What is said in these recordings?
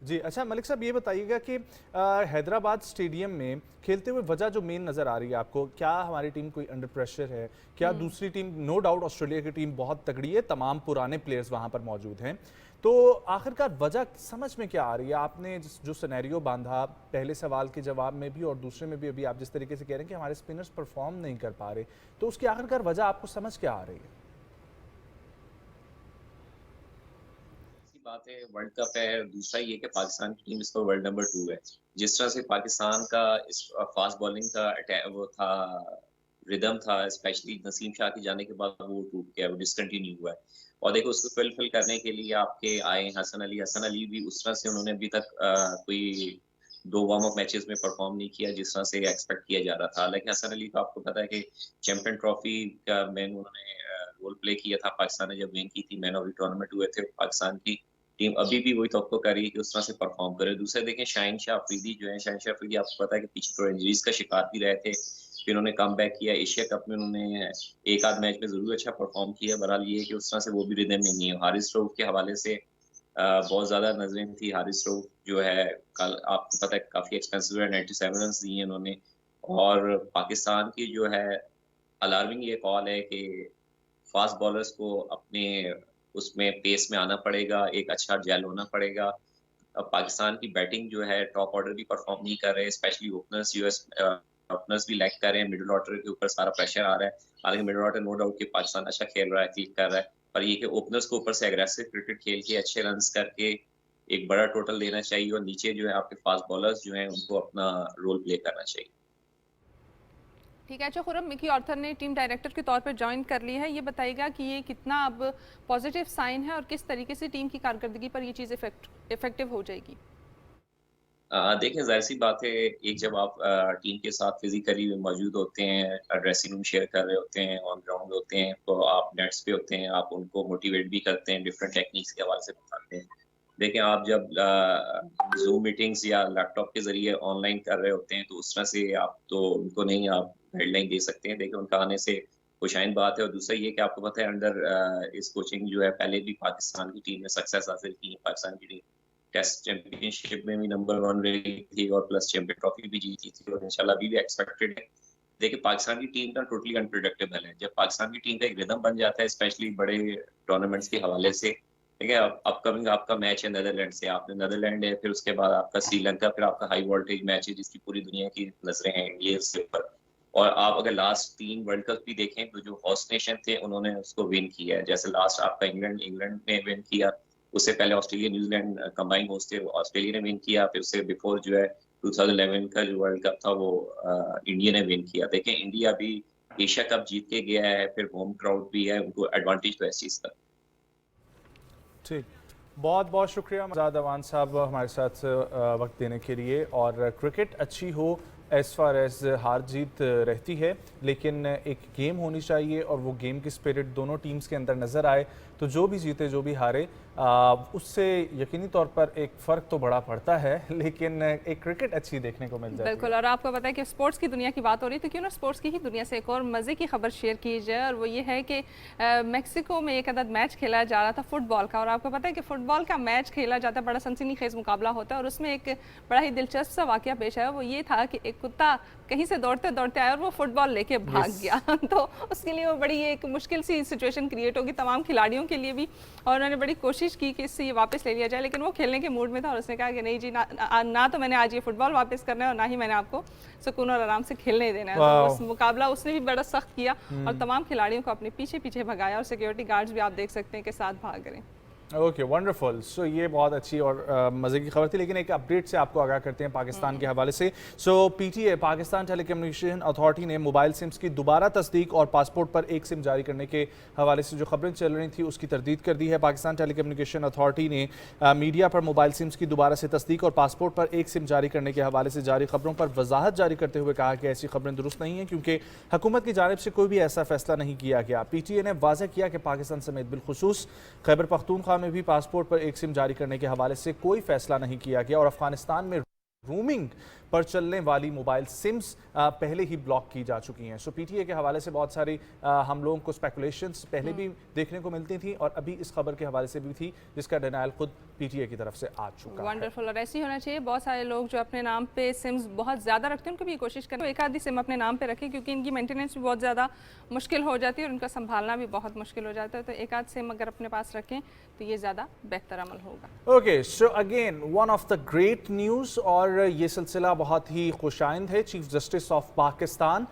جی اچھا ملک صاحب یہ بتائیے گا کہ حیدرآباد اسٹیڈیم میں کھیلتے ہوئے وجہ جو مین نظر آ رہی ہے آپ کو، کیا ہماری ٹیم کوئی انڈر پریشر ہے؟ کیا دوسری ٹیم، نو ڈاؤٹ آسٹریلیا کی ٹیم بہت تگڑی ہے، تمام پرانے پلیئرز وہاں پر موجود ہیں، تو آخرکار وجہ سمجھ میں کیا آ رہی ہے؟ آپ نے جو سینیریو باندھا پہلے سوال کے جواب میں بھی اور دوسرے میں بھی، ابھی آپ جس طریقے سے کہہ رہے ہیں کہ ہمارے اسپنرز پرفارم نہیں کر پا رہے، تو اس کی آخرکار وجہ آپ کو سمجھ کیا آ رہی ہے؟ بات ہے ورلڈ کپ ہے، دوسرا یہ کہ پاکستان کی ٹیم اس پر ورلڈ نمبر 2 ہے. جس طرح سے پاکستان کا اس فاسٹ بالنگ کا وہ تھا، ردم تھا، اسپیشلی نسیم شاہ کے جانے کے بعد وہ ٹوٹ گیا، وہ ڈسکنٹینیو ہوا ہے. اور دیکھو اس کو فل کرنے کے لیے آپ کے آئے حسن علی بھی اس طرح سے انہوں نے ابھی تک کوئی 2 وارم اپ میچز میں پرفارم نہیں کیا جس طرح سے ایکسپیکٹ کیا جا رہا تھا. لیکن حسن علی کو آپ کو پتا ہے کہ چیمپئن ٹرافی کا مین انہوں نے رول پلے کیا تھا. پاکستان نے جب ون کی تھی، مین آف دی ٹورنامنٹ ہوئے تھے، پاکستان کی ٹیم ابھی بھی وہی توقع کر رہی ہے کہ اس طرح سے پرفارم کرے. دوسرے دیکھیں شاہین شاہ افریدی جو ہیں، شاہین شاہ افریدی آپ کو پتا ہے کہ پیچھے تھوڑے انجریز کا شکار بھی رہے تھے، پھر انہوں نے کم بیک کیا. ایشیا کپ میں انہوں نے ایک آدھ میچ میں ضرور اچھا پرفارم کیا، بہرحال یہ ہے کہ اس طرح سے وہ بھی ردم میں نہیں ہے. حارث رؤف کے حوالے سے بہت زیادہ نظریں تھی. حارث رؤف جو ہے کل آپ کو پتا ہے کافی ایکسپینسو ہے، 97 رنز دیے انہوں نے. اور پاکستان کی جو ہے الارمنگ یہ کال ہے کہ فاسٹ بالرز کو اپنے اس میں پیس میں آنا پڑے گا، ایک اچھا جیل ہونا پڑے گا. اب پاکستان کی بیٹنگ جو ہے ٹاپ آرڈر بھی پرفارم نہیں کر رہے، اسپیشلی اوپنرز اوپنرز بھی لیگ کر رہے ہیں. مڈل آرڈر کے اوپر سارا پریشر آ رہا ہے. حالانکہ مڈل آرڈر نو ڈاؤٹ کہ پاکستان اچھا کھیل رہا ہے، کلک کر رہا ہے، پر یہ کہ اوپنرز کو اوپر سے اگریسو کرکٹ کھیل کے اچھے رنز کر کے ایک بڑا ٹوٹل دینا چاہیے، اور نیچے جو ہے آپ کے فاسٹ بالرز جو ہیں ان کو اپنا رول پلے کرنا چاہیے. ٹھیک ہے. اچھا خرم، مکی آرتھر نے ٹیم ڈائریکٹر کے طور پر جوائن کر لی ہے، یہ بتائیے گا کہ یہ کتنا اب پازیٹیو سائن ہے اور کس طریقے سے ٹیم کی کارکردگی پر یہ چیز افیکٹو ہو جائے گی؟ دیکھیں ظاہر سی بات ہے، ایک جب آپ ٹیم کے ساتھ فزیکلی موجود ہوتے ہیں، ڈریسنگ روم شیئر کر رہے ہوتے ہیں، آن گراؤنڈ ہوتے ہیں، تو آپ نیٹس پہ ہوتے ہیں، آپ ان کو موٹیویٹ بھی کرتے ہیں، ڈفرینٹ ٹیکنیکس کے حوالے سے بتاتے ہیں. دیکھیں آپ جب زوم میٹنگز یا لیپ ٹاپ کے ذریعے آن لائن کر رہے ہوتے ہیں تو اس طرح سے آپ تو ان کو نہیں آپ گائیڈ لائن دے سکتے ہیں. دیکھیں ان کا آنے سے خوشائن بات ہے. اور دوسرا یہ کہ آپ کو پتہ ہے انڈر اس کوچنگ جو ہے پہلے بھی پاکستان کی ٹیم نے سکسیس حاصل کی ہے. پاکستان کی ٹیم ٹیسٹ چیمپئن شپ میں بھی نمبر 1 رہی تھی اور پلس چیمپئن ٹرافی بھی جیتی تھی، اور انشاءاللہ ابھی بھی ایکسپیکٹڈ ہے. دیکھیں پاکستان کی ٹیم کا ٹوٹلی انپریڈکٹیبل ہے. جب پاکستان کی ٹیم کا ایک ردم بن جاتا ہے اسپیشلی بڑے ٹورنامنٹس کے حوالے سے، ٹھیک ہے، اپ کمنگ آپ کا میچ ہے نیدرلینڈ سے، آپ نے نیدرلینڈ ہے، پھر اس کے بعد آپ کا سری لنکا، پھر آپ کا ہائی وولٹیج میچ ہے جس کی پوری دنیا کی نظریں ہیں انڈیا کے اوپر. اور آپ اگر لاسٹ 3 ورلڈ کپ بھی دیکھیں تو جو ہوسٹ نیشن تھے انہوں نے اس کو ون کیا ہے. جیسے لاسٹ آپ کا انگلینڈ نے ون کیا، اس سے پہلے Australia New Zealand combine host تھے، آسٹریلیا نے ون کیا، پھر اس سے بیفور جو ہے 2011 کا جو ورلڈ کپ تھا وہ انڈیا نے ون کیا. دیکھیں انڈیا بھی ایشیا کپ جیت کے گیا ہے، پھر ہوم کراؤڈ بھی ہے، ان کو ایڈوانٹیج تو ہے اس چیز کا. ٹھیک، بہت بہت شکریہ مزاد اوان صاحب ہمارے ساتھ وقت دینے کے لیے. اور کرکٹ اچھی ہو ایز فار ایز ہار جیت رہتی ہے، لیکن ایک گیم ہونی چاہیے اور وہ گیم کی اسپرٹ دونوں ٹیمز کے اندر نظر آئے تو جو بھی جیتے جو بھی ہارے اس سے یقینی طور پر ایک فرق تو بڑا پڑتا ہے، لیکن ایک کرکٹ اچھی دیکھنے کو مل جاتی ہے. بالکل. اور آپ کو پتہ ہے کہ اسپورٹس کی دنیا کی بات ہو رہی ہے تو کیوں نہ اسپورٹس کی ہی دنیا سے ایک اور مزے کی خبر شیئر کی جائے، اور وہ یہ ہے کہ میکسیکو میں ایک عدد میچ کھیلا جا رہا تھا فٹ بال کا. اور آپ کو پتہ ہے کہ فٹ بال کا میچ کھیلا جاتا ہے، بڑا سنسنی خیز مقابلہ ہوتا ہے، اور اس میں ایک بڑا ہی دلچسپ سا واقعہ پیش آیا. وہ یہ تھا کہ ایک کتا کہیں سے دوڑتے دوڑتے آیا اور وہ فٹ بال لے کے بھاگ گیا. تو اس کے لیے وہ بڑی ایک مشکل سی سچویشن کریٹ ہوگی تمام کھلاڑیوں کے لیے بھی، اور انہوں نے بڑی کوشش کی کہ اس سے یہ واپس لے لیا جائے، لیکن وہ کھیلنے کے موڈ میں تھا اور اس نے کہا کہ نہیں جی، نہ تو میں نے آج یہ فٹ بال واپس کرنا ہے اور نہ ہی میں نے آپ کو سکون اور آرام سے کھیلنے دینا ہے. تو اس مقابلہ اس نے بھی بڑا سخت کیا اور تمام کھلاڑیوں کو اپنے پیچھے پیچھے بھگایا، اور سیکیورٹی گارڈز بھی آپ دیکھ سکتے ہیں کہ ساتھ بھاگ رہے ہیں. Okay, wonderful. سو یہ بہت اچھی اور مزے کی خبر تھی، لیکن ایک اپڈیٹ سے آپ کو آگاہ کرتے ہیں پاکستان کے حوالے سے. So PTA Pakistan telecommunication authority نے موبائل سمز کی دوبارہ تصدیق اور پاسپورٹ پر ایک سم جاری کرنے کے حوالے سے جو خبریں چل رہی تھیں اس کی تردید کر دی ہے. پاکستان ٹیلی کمیونیکیشن اتھارٹی نے میڈیا پر موبائل سمز کی دوبارہ سے تصدیق اور پاسپورٹ پر ایک سم جاری کرنے کے حوالے سے جاری خبروں پر وضاحت جاری کرتے ہوئے کہا کہ ایسی خبریں درست نہیں ہیں کیونکہ حکومت کی جانب سے کوئی بھی ایسا فیصلہ نہیں کیا گیا. پی ٹی اے نے واضح کیا کہ پاکستان سمیت بالخصوص خیبر پختونخوا میں بھی پاسپورٹ پر ایک سم جاری کرنے کے حوالے سے کوئی فیصلہ نہیں کیا گیا، اور افغانستان میں رومنگ پر چلنے والی موبائل سمز پہلے ہی بلاک کی جا چکی ہیں. سو پی ٹی اے کے حوالے سے بہت ساری ہم لوگوں کو اسپیکولیشنز پہلے بھی دیکھنے کو ملتی تھیں اور ابھی اس خبر کے حوالے سے بھی تھی جس کا ڈینائل خود پی ٹی اے کی طرف سے آ چکا ہے. ونڈرفل. اور ایسی ہونا چاہیے. بہت سارے لوگ جو اپنے نام پہ سمز بہت زیادہ رکھتے ہیں ان کو بھی کوشش کریں ایک آدھی سم اپنے نام پہ رکھیں کیونکہ ان کی مینٹیننس بھی بہت زیادہ مشکل ہو جاتی ہے اور ان کا سنبھالنا بھی بہت مشکل ہو جاتا ہے. تو ایک آدھ سم اگر اپنے پاس رکھیں تو یہ زیادہ بہتر عمل ہوگا. Okay, so again one of the great news, اور یہ سلسلہ بہت ہی خوش آئند ہے. Chief justice of Pakistan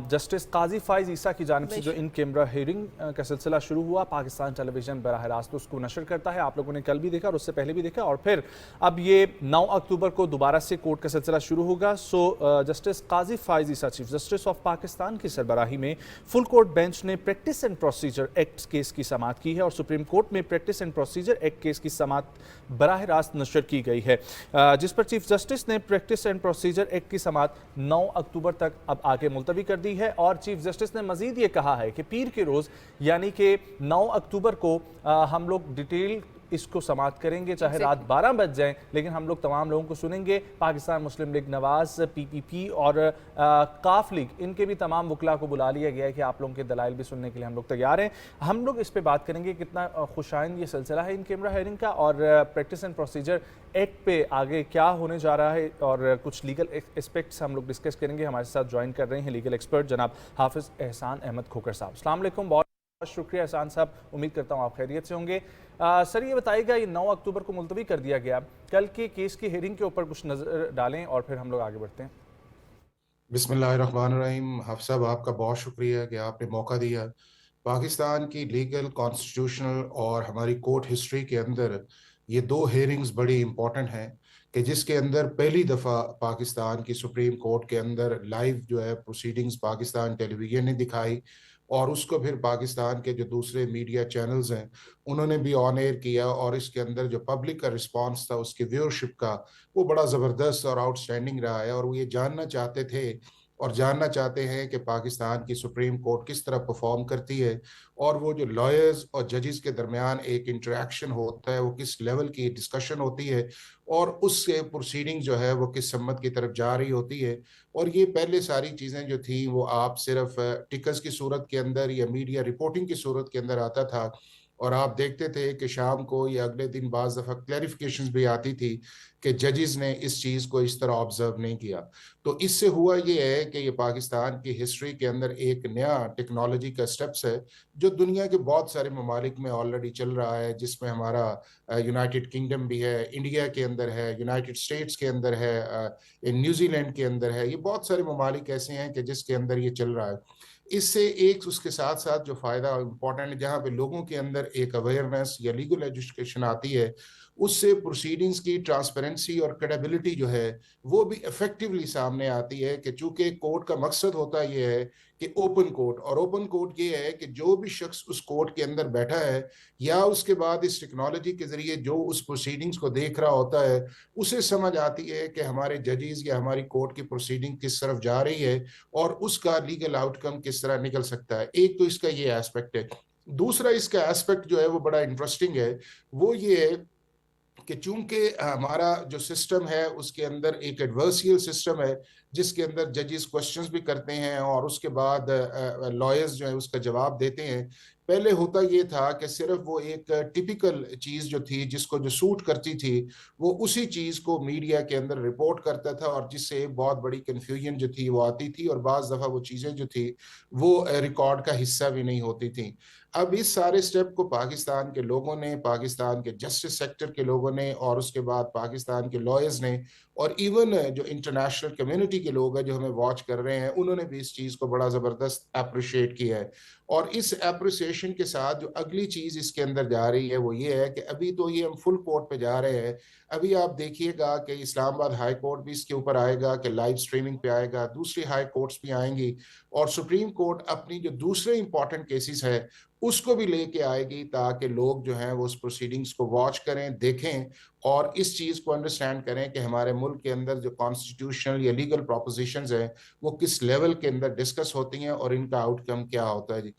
justice قاضی فائز عیسیٰ کی جانب سے جو ان کیمرہ ہیئرنگ کا سلسلہ شروع ہوا, پاکستان ٹیلی ویژن براہ راست اس کو نشر کرتا ہے. آپ لوگوں نے کل بھی دیکھا اور اس سے پہلے بھی دیکھا, اور پھر اب یہ 9 اکتوبر کو دوبارہ سے کورٹ کا سلسلہ شروع ہوگا. سو justice Qazi Faez Isa chief justice of Pakistan کی سربراہی میں فل کورٹ بینچ نے practice and procedure act case کی سماعت کی ہے اور سپریم کورٹ میں practice and procedure act case کی سماعت براہ راست نشر کی گئی ہے, جس پر چیف جسٹس نے پریکٹس اینڈ پروسیجر ایکٹ کی سماعت 9 اکتوبر تک اب آگے ملتوی کر دی ہے. اور چیف جسٹس نے مزید یہ کہا ہے کہ پیر کے روز یعنی کہ 9 اکتوبر کو ہم لوگ ڈیٹیل اس کو سماعت کریں گے, چاہے رات 12 بج جائیں, لیکن ہم لوگ تمام لوگوں کو سنیں گے. پاکستان مسلم لیگ نواز, پی پی پی اور کاف لیگ, ان کے بھی تمام وکلاء کو بلا لیا گیا ہے کہ آپ لوگوں کے دلائل بھی سننے کے لیے ہم لوگ تیار ہیں. ہم لوگ اس پہ بات کریں گے کتنا خوش آئند یہ سلسلہ ہے ان کیمرہ ہیئرنگ کا, اور پریکٹس اینڈ پروسیجر ایکٹ پہ آگے کیا ہونے جا رہا ہے, اور کچھ لیگل اسپیکٹس ہم لوگ ڈسکس کریں گے. ہمارے ساتھ جوائن کر رہے ہیں لیگل ایکسپرٹ جناب حافظ احسان احمد کھوکر صاحب. السلام علیکم. بہت شکریہ احسان صاحب, امید کرتا ہوں آپ خیریت سے ہوں گے. سر یہ بتائیے گا, یہ 9 اکتوبر کو ملتوی کر دیا گیا, کل کے کیس کی ہیئرنگ کے اوپر کچھ نظر ڈالیں اور پھر ہم لوگ آگے بڑھتے ہیں. بسم اللہ الرحمن الرحیم. حافظ صاحب آپ کا بہت شکریہ کہ آپ نے موقع دیا. پاکستان کی لیگل, کانسٹیٹیوشنل اور ہماری کورٹ ہسٹری کے اندر یہ 2 ہیئرنگز بڑی امپورٹنٹ ہیں کہ جس کے اندر پہلی دفعہ پاکستان کی سپریم کورٹ کے اندر لائیو جو ہے پروسیڈنگز پاکستان ٹیلی ویژن نے دکھائی, اور اس کو پھر پاکستان کے جو دوسرے میڈیا چینلز ہیں انہوں نے بھی آن ایئر کیا, اور اس کے اندر جو پبلک کا رسپانس تھا اس کی ویورشپ کا وہ بڑا زبردست اور آؤٹ سٹینڈنگ رہا ہے. اور وہ یہ جاننا چاہتے تھے اور جاننا چاہتے ہیں کہ پاکستان کی سپریم کورٹ کس طرح پرفارم کرتی ہے, اور وہ جو لائرز اور ججز کے درمیان ایک انٹریکشن ہوتا ہے وہ کس لیول کی ڈسکشن ہوتی ہے, اور اس سے پروسیڈنگ جو ہے وہ کس سمت کی طرف جا رہی ہوتی ہے. اور یہ پہلے ساری چیزیں جو تھیں وہ آپ صرف ٹکس کی صورت کے اندر یا میڈیا رپورٹنگ کی صورت کے اندر آتا تھا, اور آپ دیکھتے تھے کہ شام کو یا اگلے دن بعض دفعہ کلیریفیکیشنز بھی آتی تھی کہ ججز نے اس چیز کو اس طرح آبزرو نہیں کیا. تو اس سے ہوا یہ ہے کہ یہ پاکستان کی ہسٹری کے اندر ایک نیا ٹیکنالوجی کا سٹیپس ہے جو دنیا کے بہت سارے ممالک میں آلریڈی چل رہا ہے, جس میں ہمارا یونائٹڈ کنگڈم بھی ہے, انڈیا کے اندر ہے, یونائٹڈ اسٹیٹس کے اندر ہے, نیوزی لینڈ کے اندر ہے. یہ بہت سارے ممالک ایسے ہیں کہ جس کے اندر یہ چل رہا ہے. اس سے ایک اس کے ساتھ ساتھ جو فائدہ امپورٹنٹ ہے, جہاں پہ لوگوں کے اندر ایک اویئرنیس یا لیگل ایجوکیشن آتی ہے, اس سے پروسیڈنگز کی ٹرانسپیرنسی اور کریڈیبلٹی جو ہے وہ بھی ایفیکٹیولی سامنے آتی ہے. کہ چونکہ کورٹ کا مقصد ہوتا یہ ہے کہ اوپن کورٹ, اور اوپن کورٹ یہ ہے کہ جو بھی شخص اس کورٹ کے اندر بیٹھا ہے یا اس کے بعد اس ٹیکنالوجی کے ذریعے جو اس پروسیڈنگز کو دیکھ رہا ہوتا ہے اسے سمجھ آتی ہے کہ ہمارے ججز یا ہماری کورٹ کی پروسیڈنگ کس طرف جا رہی ہے اور اس کا لیگل آؤٹ کم کس طرح نکل سکتا ہے. ایک تو اس کا یہ ایسپیکٹ ہے. دوسرا اس کا ایسپیکٹ جو ہے وہ بڑا انٹرسٹنگ ہے, وہ یہ ہے کہ چونکہ ہمارا جو سسٹم ہے اس کے اندر ایک ایڈورسیل سسٹم ہے جس کے اندر ججز کوسچنز بھی کرتے ہیں اور اس کے بعد لائرز جو ہیں اس کا جواب دیتے ہیں. پہلے ہوتا یہ تھا کہ صرف وہ ایک ٹپیکل چیز جو تھی جس کو جو سوٹ کرتی تھی وہ اسی چیز کو میڈیا کے اندر رپورٹ کرتا تھا, اور جس سے بہت بڑی کنفیوژن جو تھی وہ آتی تھی, اور بعض دفعہ وہ چیزیں جو تھی وہ ریکارڈ کا حصہ بھی نہیں ہوتی تھیں. اب اس سارے سٹیپ کو پاکستان کے لوگوں نے, پاکستان کے جسٹس سیکٹر کے لوگوں نے, اور اس کے بعد پاکستان کے لائرز نے, اور ایون جو انٹرنیشنل کمیونٹی کے لوگ ہیں جو ہمیں واچ کر رہے ہیں, انہوں نے بھی اس چیز کو بڑا زبردست اپریشیٹ کیا ہے. اور اس اپریسیشن کے ساتھ جو اگلی چیز اس کے اندر جا رہی ہے وہ یہ ہے کہ ابھی تو یہ ہم فل کورٹ پہ جا رہے ہیں. ابھی آپ دیکھیے گا کہ اسلام آباد ہائی کورٹ بھی اس کے اوپر آئے گا, کہ لائیو سٹریمنگ پہ آئے گا, دوسری ہائی کورٹس بھی آئیں گی, اور سپریم کورٹ اپنی جو دوسرے امپورٹنٹ کیسز ہے اس کو بھی لے کے آئے گی تاکہ لوگ جو ہیں وہ اس پروسیڈنگز کو واچ کریں, دیکھیں, اور اس چیز کو انڈرسٹینڈ کریں کہ ہمارے ملک کے اندر جو کانسٹیٹیوشنل یا لیگل پروپوزیشنز ہیں وہ کس لیول کے اندر ڈسکس ہوتی ہیں اور ان کا آؤٹ کم کیا ہوتا ہے. جی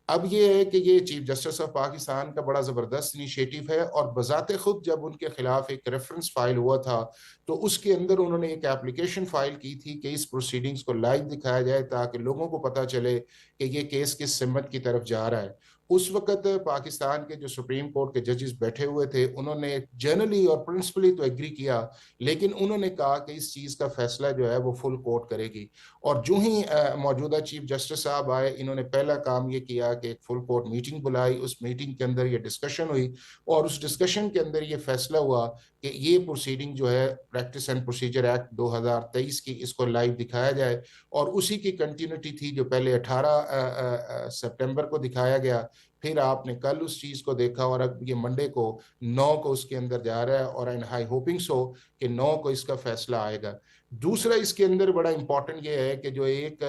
اب یہ ہے کہ یہ چیف جسٹس آف پاکستان کا بڑا زبردست انیشیٹو ہے، اور بذات خود جب ان کے خلاف ایک ریفرنس فائل ہوا تھا تو اس کے اندر انہوں نے ایک اپلیکیشن فائل کی تھی کہ اس پروسیڈنگز کو لائیو دکھایا جائے تاکہ لوگوں کو پتہ چلے کہ یہ کیس کس سمت کی طرف جا رہا ہے۔ اس وقت پاکستان کے جو سپریم کورٹ کے ججز بیٹھے ہوئے تھے انہوں نے جنرلی اور پرنسپلی تو ایگری کیا، لیکن انہوں نے کہا کہ اس چیز کا فیصلہ جو ہے وہ فل کورٹ کرے گی، اور جو ہی موجودہ چیف جسٹس صاحب آئے انہوں نے پہلا کام یہ کیا کہ ایک فل کورٹ میٹنگ بلائی، اس میٹنگ کے اندر یہ ڈسکشن ہوئی، اور اس ڈسکشن کے اندر یہ فیصلہ ہوا کہ یہ پروسیڈنگ جو ہے پریکٹس اینڈ پروسیجر ایکٹ 2023 کی، اس کو لائیو دکھایا جائے، اور اسی کی کنٹینیوٹی تھی جو پہلے 18 سپٹمبر کو دکھایا گیا، پھر آپ نے کل اس چیز کو دیکھا، اور اب یہ منڈے کو 9 کو اس کے اندر جا رہا ہے، اور ہائی ہوپنگس ہو کہ 9 کو اس کا فیصلہ آئے گا۔ دوسرا اس کے اندر بڑا امپورٹنٹ یہ ہے کہ جو ایک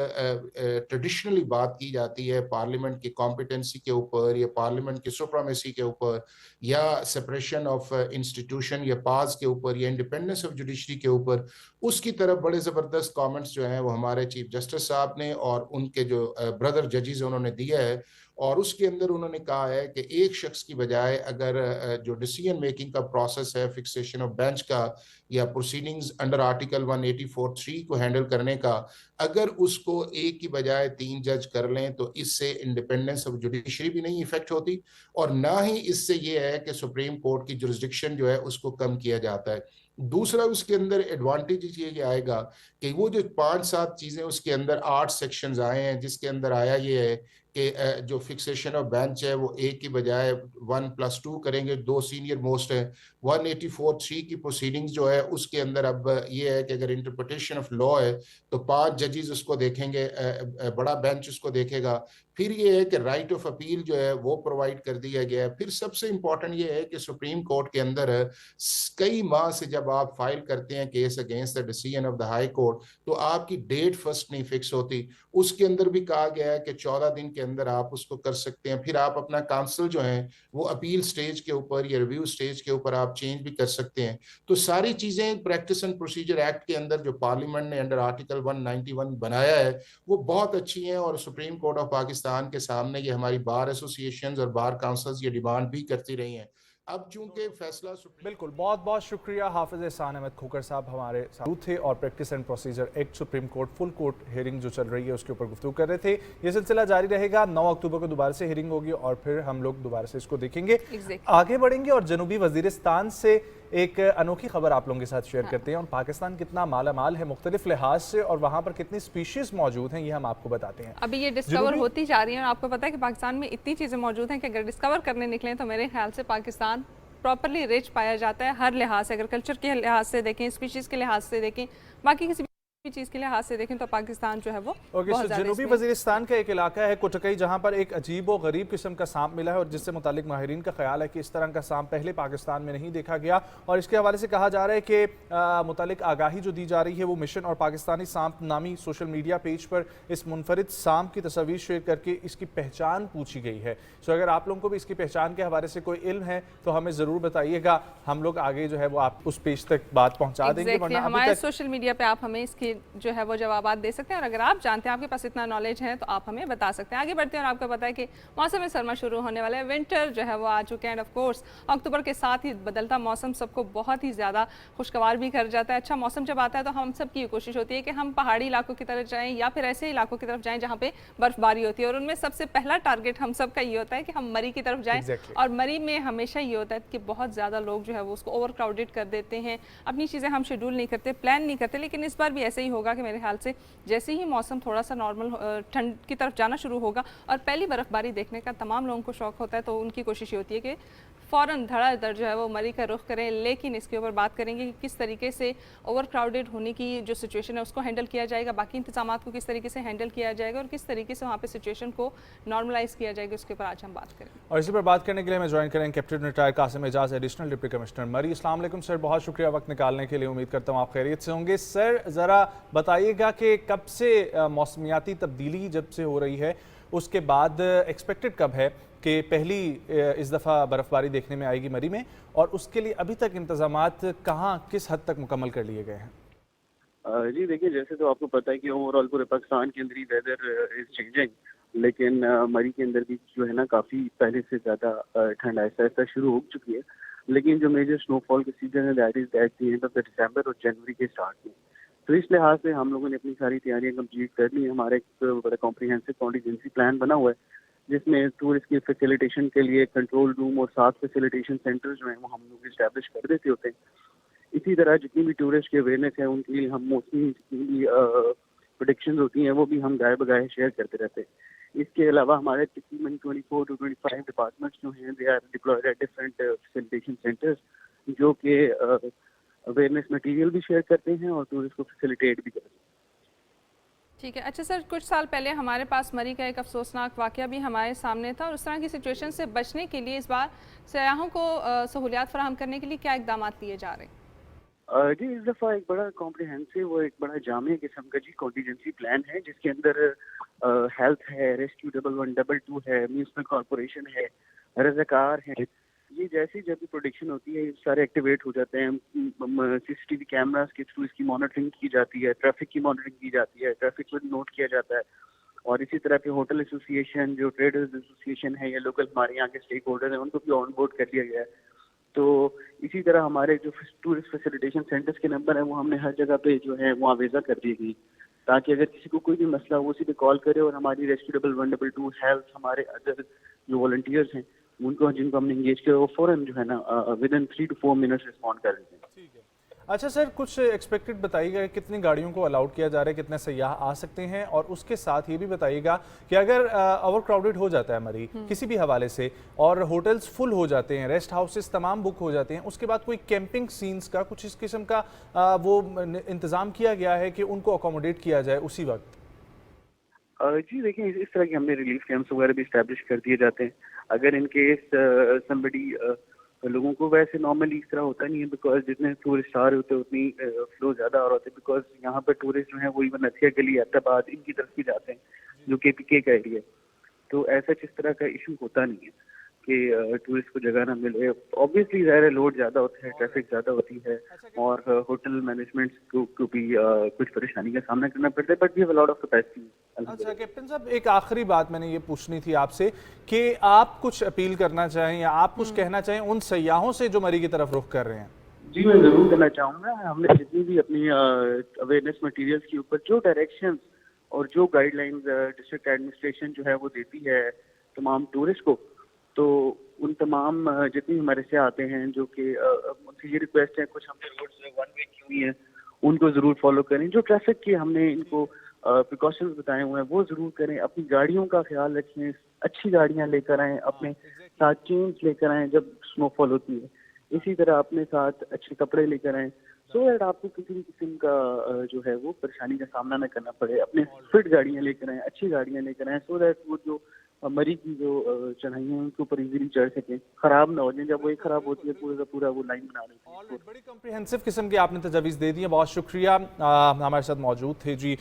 ٹریڈیشنلی بات کی جاتی ہے پارلیمنٹ کی کمپیٹنسی کے اوپر، یا پارلیمنٹ کی سپریمیسی کے اوپر، یا سپریشن آف انسٹیٹیوشن یا پاز کے اوپر، یا انڈیپینڈنس آف جوڈیشری کے اوپر، اس کی طرف بڑے زبردست کامنٹس جو ہیں وہ ہمارے چیف جسٹس صاحب نے اور ان کے جو بردر ججز انہوں نے دیا ہے، اور اس کے اندر انہوں نے کہا ہے کہ ایک شخص کی بجائے اگر جو ڈیسیژن میکنگ کا پروسیس ہے فکسیشن آف بینچ کا یا پروسیڈنگز انڈر آرٹیکل 184(3) کو ہینڈل کرنے کا، اگر اس کو ایک کی بجائے 3 جج کر لیں تو اس سے انڈیپینڈنس آف جوڈیشری بھی نہیں افیکٹ ہوتی، اور نہ ہی اس سے یہ ہے کہ سپریم کورٹ کی جورسڈکشن جو ہے اس کو کم کیا جاتا ہے۔ دوسرا اس کے اندر ایڈوانٹیج یہ آئے گا کہ وہ جو 5-7 چیزیں اس کے اندر 8 سیکشنز آئے ہیں، جس کے اندر آیا یہ ہے کہ جو فکسیشن آف بینچ ہے وہ ایک کی بجائے 1+2 کریں گے، 2 سینئر موسٹ ہیں۔ 184(3) کی پروسیڈنگز جو ہے اس کے اندر اب یہ ہے کہ اگر انٹرپریٹیشن آف لا ہے تو 5 ججز اس کو دیکھیں گے، بڑا بینچ اس کو دیکھے گا۔ پھر یہ ہے کہ رائٹ آف اپیل جو ہے وہ پرووائڈ کر دیا گیا ہے۔ پھر سب سے امپورٹنٹ یہ ہے کہ سپریم کورٹ کے اندر کئی ماہ سے جب آپ فائل کرتے ہیں case against the decision of the high court تو آپ کی ڈیٹ فرسٹ نہیں فکس ہوتی، اس کے اندر بھی کہا گیا ہے کہ 14 دن کے اندر آپ اس کو کر سکتے ہیں۔ پھر آپ اپنا کانسل جو ہیں وہ اپیل سٹیج کے اوپر یا ریویو سٹیج کے اوپر آپ چینج بھی کر سکتے ہیں۔ تو ساری چیزیں پریکٹس اینڈ پروسیجر ایکٹ کے اندر جو پارلیمنٹ نے انڈر آرٹیکل 191 بنایا ہے وہ بہت اچھی ہیں، اور سپریم کورٹ آف پاکستان کے سامنے یہ ہماری بار ایسوسیشنز اور بار کاؤنسلز یہ ڈیمانڈ بھی کرتی رہی ہیں۔ اب چونکہ فیصلہ بالکل، بہت بہت شکریہ حافظ احسان احمد کھوکر صاحب ہمارے ساتھ تھے، اور practice and procedure act supreme court full court hearing جو چل رہی ہے اس کے اوپر گفتگو کر رہے تھے۔ یہ سلسلہ جاری رہے گا، 9 اکتوبر کو دوبارہ سے ہیئرنگ ہوگی اور پھر ہم لوگ دوبارہ سے اس کو دیکھیں گے، آگے بڑھیں گے، اور جنوبی وزیرستان سے ایک انوکھی خبر آپ لوگوں کے ساتھ شیئر کرتے ہیں، اور پاکستان کتنا مالا مال ہے مختلف لحاظ سے، اور وہاں پر کتنی سپیشیز موجود ہیں یہ ہم آپ کو بتاتے ہیں۔ ابھی یہ ڈسکور ہوتی جا رہی ہیں، اور آپ کو پتہ ہے کہ پاکستان میں اتنی چیزیں موجود ہیں کہ اگر ڈسکور کرنے نکلیں تو میرے خیال سے پاکستان پراپرلی رچ پایا جاتا ہے ہر لحاظ سے، اگر کلچر کے لحاظ سے دیکھیں، اسپیشیز کے لحاظ سے دیکھیں، باقی کسی بھی چیز کے لحاظ سے دیکھیں تو پاکستان جو ہے وہ بہت زیادہ جنوبی وزیرستان کا ایک علاقہ ہے کوٹکئی، جہاں پر ایک عجیب و غریب قسم کا سانپ ملا ہے، اور جس سے متعلق ماہرین کا خیال ہے کہ اس طرح کا سانپ پہلے پاکستان میں نہیں دیکھا گیا، اور اس کے حوالے سے کہا جا رہا ہے کہ متعلق آگاہی جو دی جا رہی ہے وہ مشن اور پاکستانی سانپ نامی سوشل میڈیا پیج پر اس منفرد سانپ کی تصاویر شیئر کر کے اس کی پہچان پوچھی گئی ہے۔ سو اگر آپ لوگوں کو بھی اس کی پہچان کے حوالے سے کوئی علم ہے تو ہمیں ضرور بتائیے گا، ہم لوگ آگے جو ہے وہ آپ اس پیج تک بات پہنچا دیں گے۔ ہمارے سوشل میڈیا پہ آپ ہمیں اس کی جو ہے وہ جوابات دے سکتے ہیں، اور اگر آپ جانتے ہیں، آپ کے پاس اتنا نالج ہے تو آپ ہمیں بتا سکتے ہیں۔ آگے بڑھتے ہیں، اور آپ کو پتا ہے کہ موسم سرما شروع ہونے والا ہے، ونٹر جو ہے وہ آ چکے ہیں، آف کورس اکتوبر کے ساتھ ہی بدلتا موسم سب کو بہت ہی زیادہ خوشگوار بھی کر جاتا ہے۔ اچھا موسم جب آتا ہے تو ہم سب کی کوشش ہوتی ہے کہ ہم پہاڑی علاقوں کی طرف جائیں یا پھر ایسے علاقوں کی طرف جائیں جہاں پہ برف باری ہوتی ہے، اور ان میں سب سے پہلا ٹارگٹ ہم سب کا یہ ہوتا ہے کہ ہم مری کی طرف جائیں، اور مری میں ہمیشہ یہ ہوتا ہے کہ بہت زیادہ لوگ جو ہے وہ اس کو اوور کراؤڈڈ کر دیتے ہیں، اپنی چیزیں ہم شیڈول نہیں کرتے، پلان نہیں کرتے، لیکن اس بار بھی ایسے ہی ہوگا کہ میرے خیال سے جیسے ہی موسم تھوڑا سا نارمل ٹھنڈ کی طرف جانا شروع ہوگا اور پہلی برف باری دیکھنے کا تمام لوگوں کو شوق ہوتا ہے، تو ان کی کوشش یہ ہوتی ہے کہ فوراً دھڑا دھڑ جو ہے وہ مری کا رخ کریں۔ لیکن اس کے اوپر بات کریں گے کہ کس طریقے سے اوور کراؤڈڈ ہونے کی جو سچویشن ہے اس کو ہینڈل کیا جائے گا، باقی انتظامات کو کس طریقے سے ہینڈل کیا جائے گا، اور کس طریقے سے وہاں پہ سچویشن کو نارملائز کیا جائے گا، اس کے اوپر آج ہم بات کریں گے۔ اور اسی پر بات کرنے کے لیے ہمیں جوائن کریں کیپٹن ریٹائر قاسم اعجاز، ایڈیشنل ڈپٹی کمشنر مری۔ السلام علیکم سر، بہت شکریہ وقت نکالنے کے لیے، امید کرتا ہوں آپ خیریت سے ہوں گے۔ سر ذرا بتائیے گا کہ کب سے موسمیاتی تبدیلی جب سے ہو رہی ہے اس کے بعد ایکسپیکٹڈ کب ہے کہ پہلی اس دفعہ برف باری دیکھنے میں آئے گی مری میں، اور اس کے لیے ابھی تک انتظامات کہاں کس حد تک مکمل کر لیے گئے ہیں؟ جی دیکھیے، جیسے تو آپ کو پتہ ہے کہ اوور آل پورے پاکستان کے اندر ہی ویدر از چینجنگ، لیکن مری کے اندر بھی جو ہے نا کافی پہلے سے زیادہ ٹھنڈ آہستہ آہستہ شروع ہو چکی ہے، لیکن جو میجر سنو فال کے سیزن ہے that is at the end of December اور جنوری کے اسٹارٹ میں. تو اس لحاظ سے ہم لوگوں نے اپنی ساری تیاریاں کمپلیٹ کر لی. ہمارا ایک بڑا کمپریہنسو کانٹینجنسی پلان بنا ہوا ہے جس میں ٹورسٹ کی فیسیلیٹیشن کے لیے کنٹرول روم اور 7 فیسیلیٹیشن سینٹر جو ہیں وہ ہم لوگ اسٹیبلش کر دیتے ہوتے ہیں. اسی طرح جتنی بھی ٹورسٹ کی اویئرنیس ہے ان کے لیے ہم موسٹلی جتنی بھی پروڈکشنز ہوتی ہیں وہ بھی ہم گائے بگائے شیئر کرتے رہتے ہیں. اس کے علاوہ ہمارے تقریباً 24 to 25 ڈپارٹمنٹس جو ہیں they are deployed at different facilitation centres جو کہ اویئرنیس مٹیریل بھی شیئر کرتے ہیں اور ٹورسٹ کو فیسیلیٹیٹ بھی کرتے ہیں. ٹھیک ہے. اچھا سر، کچھ سال پہلے ہمارے پاس مری کا ایک افسوسناک واقعہ بھی ہمارے سامنے تھا، اور اس طرح کی سچویشن سے بچنے کے لیے اس بار سیاحوں کو سہولیات فراہم کرنے کے لیے کیا اقدامات لیے جا رہے ہیں؟ جی اس دفعہ ایک بڑا کمپریہنسو اور ایک بڑا جامع قسم کا کانٹینجنسی پلان ہے جس کے اندر ہیلتھ ہے، ریسکیو 112 ہے، میونسپل کارپوریشن ہے، رضاکار ہیں. یہ جیسی جب بھی پروڈکشن ہوتی ہے یہ سارے ایکٹیویٹ ہو جاتے ہیں. CCTV کیمراز کے تھرو اس کی مانیٹرنگ کی جاتی ہے، ٹریفک کی مانیٹرنگ کی جاتی ہے، ٹریفک کو نوٹ کیا جاتا ہے. اور اسی طرح پہ ہوٹل ایسوسی ایشن جو ٹریڈرز ایسوسی ایشن ہے یا لوکل ہمارے یہاں کے اسٹیک ہولڈر ہیں ان کو بھی آن بورڈ کر لیا گیا ہے. تو اسی طرح ہمارے جو ٹورسٹ فیسیلیٹیشن سینٹرز کے نمبر ہیں وہ ہم نے ہر جگہ پہ جو ہے وہاں ویزا کر دی گئی تاکہ اگر کسی کو کوئی بھی مسئلہ ہو اسی پہ کال کرے اور ہماری ریسکیو 112 ہیلتھ ہمارے ادر جو والنٹیئرز ہیں ان کو جن کو ہم نے انگیج کیا وہ فوراً جو ہے نا ودن 3 to 4 منٹس رسپونڈ کر دیتے ہیں. اچھا سر، کچھ ایکسپیکٹڈ بتائیے گا کتنی گاڑیوں کو الاؤڈ کیا جا رہا ہے، کتنے سیاح آ سکتے ہیں، اور اس کے ساتھ یہ بھی بتائیے گا کہ اگر اوور کراؤڈڈ ہو جاتا ہے مری کسی بھی حوالے سے اور ہوٹلز فل ہو جاتے ہیں، ریسٹ ہاؤسز تمام بک ہو جاتے ہیں، اس کے بعد کوئی کیمپنگ سینز کا کچھ اس قسم کا وہ انتظام کیا گیا ہے کہ ان کو اکوموڈیٹ کیا جائے اسی وقت؟ جی دیکھیں اس طرح کی ہم نے ریلیف کیمپس وغیرہ بھی اسٹیبلش کر دیے جاتے ہیں. اگر ان کیس سمبڈی لوگوں کو ویسے نارملی اس طرح ہوتا نہیں ہے بیکاز جتنے ٹورسٹ آ رہے ہوتے ہیں اتنی فلو زیادہ آ رہا ہوتا ہے بیکاز یہاں پر ٹورسٹ جو ہیں وہ ایون نتھیا گلی احتیاط ان کی طرف بھی جاتے ہیں جو KPK کا ایریا ہے. تو ایسا اس طرح کا ایشو ہوتا نہیں ہے کہ ٹورسٹ کو جگہ نہ ملے. اوبیسلی ظاہر ہے لوڈ زیادہ ہوتا ہے، ٹریفک زیادہ ہوتی ہے اور ہوٹل مینجمنٹ کو بھی کچھ پریشانی کا سامنا کرنا پڑتا ہے but we have a lot of capacity. اچھا کیپٹن صاحب، ایک آخری بات میں نے یہ پوچھنی تھی آپ سے کہ آپ کچھ اپیل کرنا چاہیں یا آپ کچھ کہنا چاہیں ان سیاحوں سے جو مری کی طرف رخ کر رہے ہیں. جی میں ضرور کرنا چاہوں گا. ہم نے جتنی بھی اپنی اویئرنیس مٹیریلس کے اوپر جو ڈائریکشنز اور جو گائیڈ لائنز ڈسٹرکٹ ایڈمنسٹریشن جو ہے وہ دیتی ہے تمام ٹورسٹ کو، تو ان تمام جتنے ہمارے سے آتے ہیں جو کہ ان سے یہ ریکویسٹ ہے کچھ ہم نے روڈز ون وے کی ہوئی ہیں ان کو ضرور فالو کریں. جو ٹریفک کے ہم نے ان کو پریکاشنز بتائے ہوئے ہیں وہ ضرور کریں. اپنی گاڑیوں کا خیال رکھیں، اچھی گاڑیاں لے کر آئیں، اپنے ساتھ چینز لے کر آئیں جب سنو فال ہوتی ہے. اسی طرح اپنے ساتھ اچھے کپڑے لے کر آئیں سو دیٹ آپ کو کسی بھی قسم کا جو ہے وہ پریشانی کا سامنا نہ کرنا پڑے. اپنے فٹ گاڑیاں لے کر آئیں، اچھی گاڑیاں لے کر آئیں سو دیٹ وہ جو مری کی جو چڑھائیاں ہیں ان کے اوپر ایزیلی چڑھ سکیں، خراب نہ ہو جائیں. جب وہی خراب ہوتی ہے پورے کا پورا وہ لائن بنا لیتے ہیں. بڑی کمپریہنسو قسم کی آپ نے تجاویز دے دی ہیں، بہت شکریہ. ہمارے ساتھ موجود تھے جی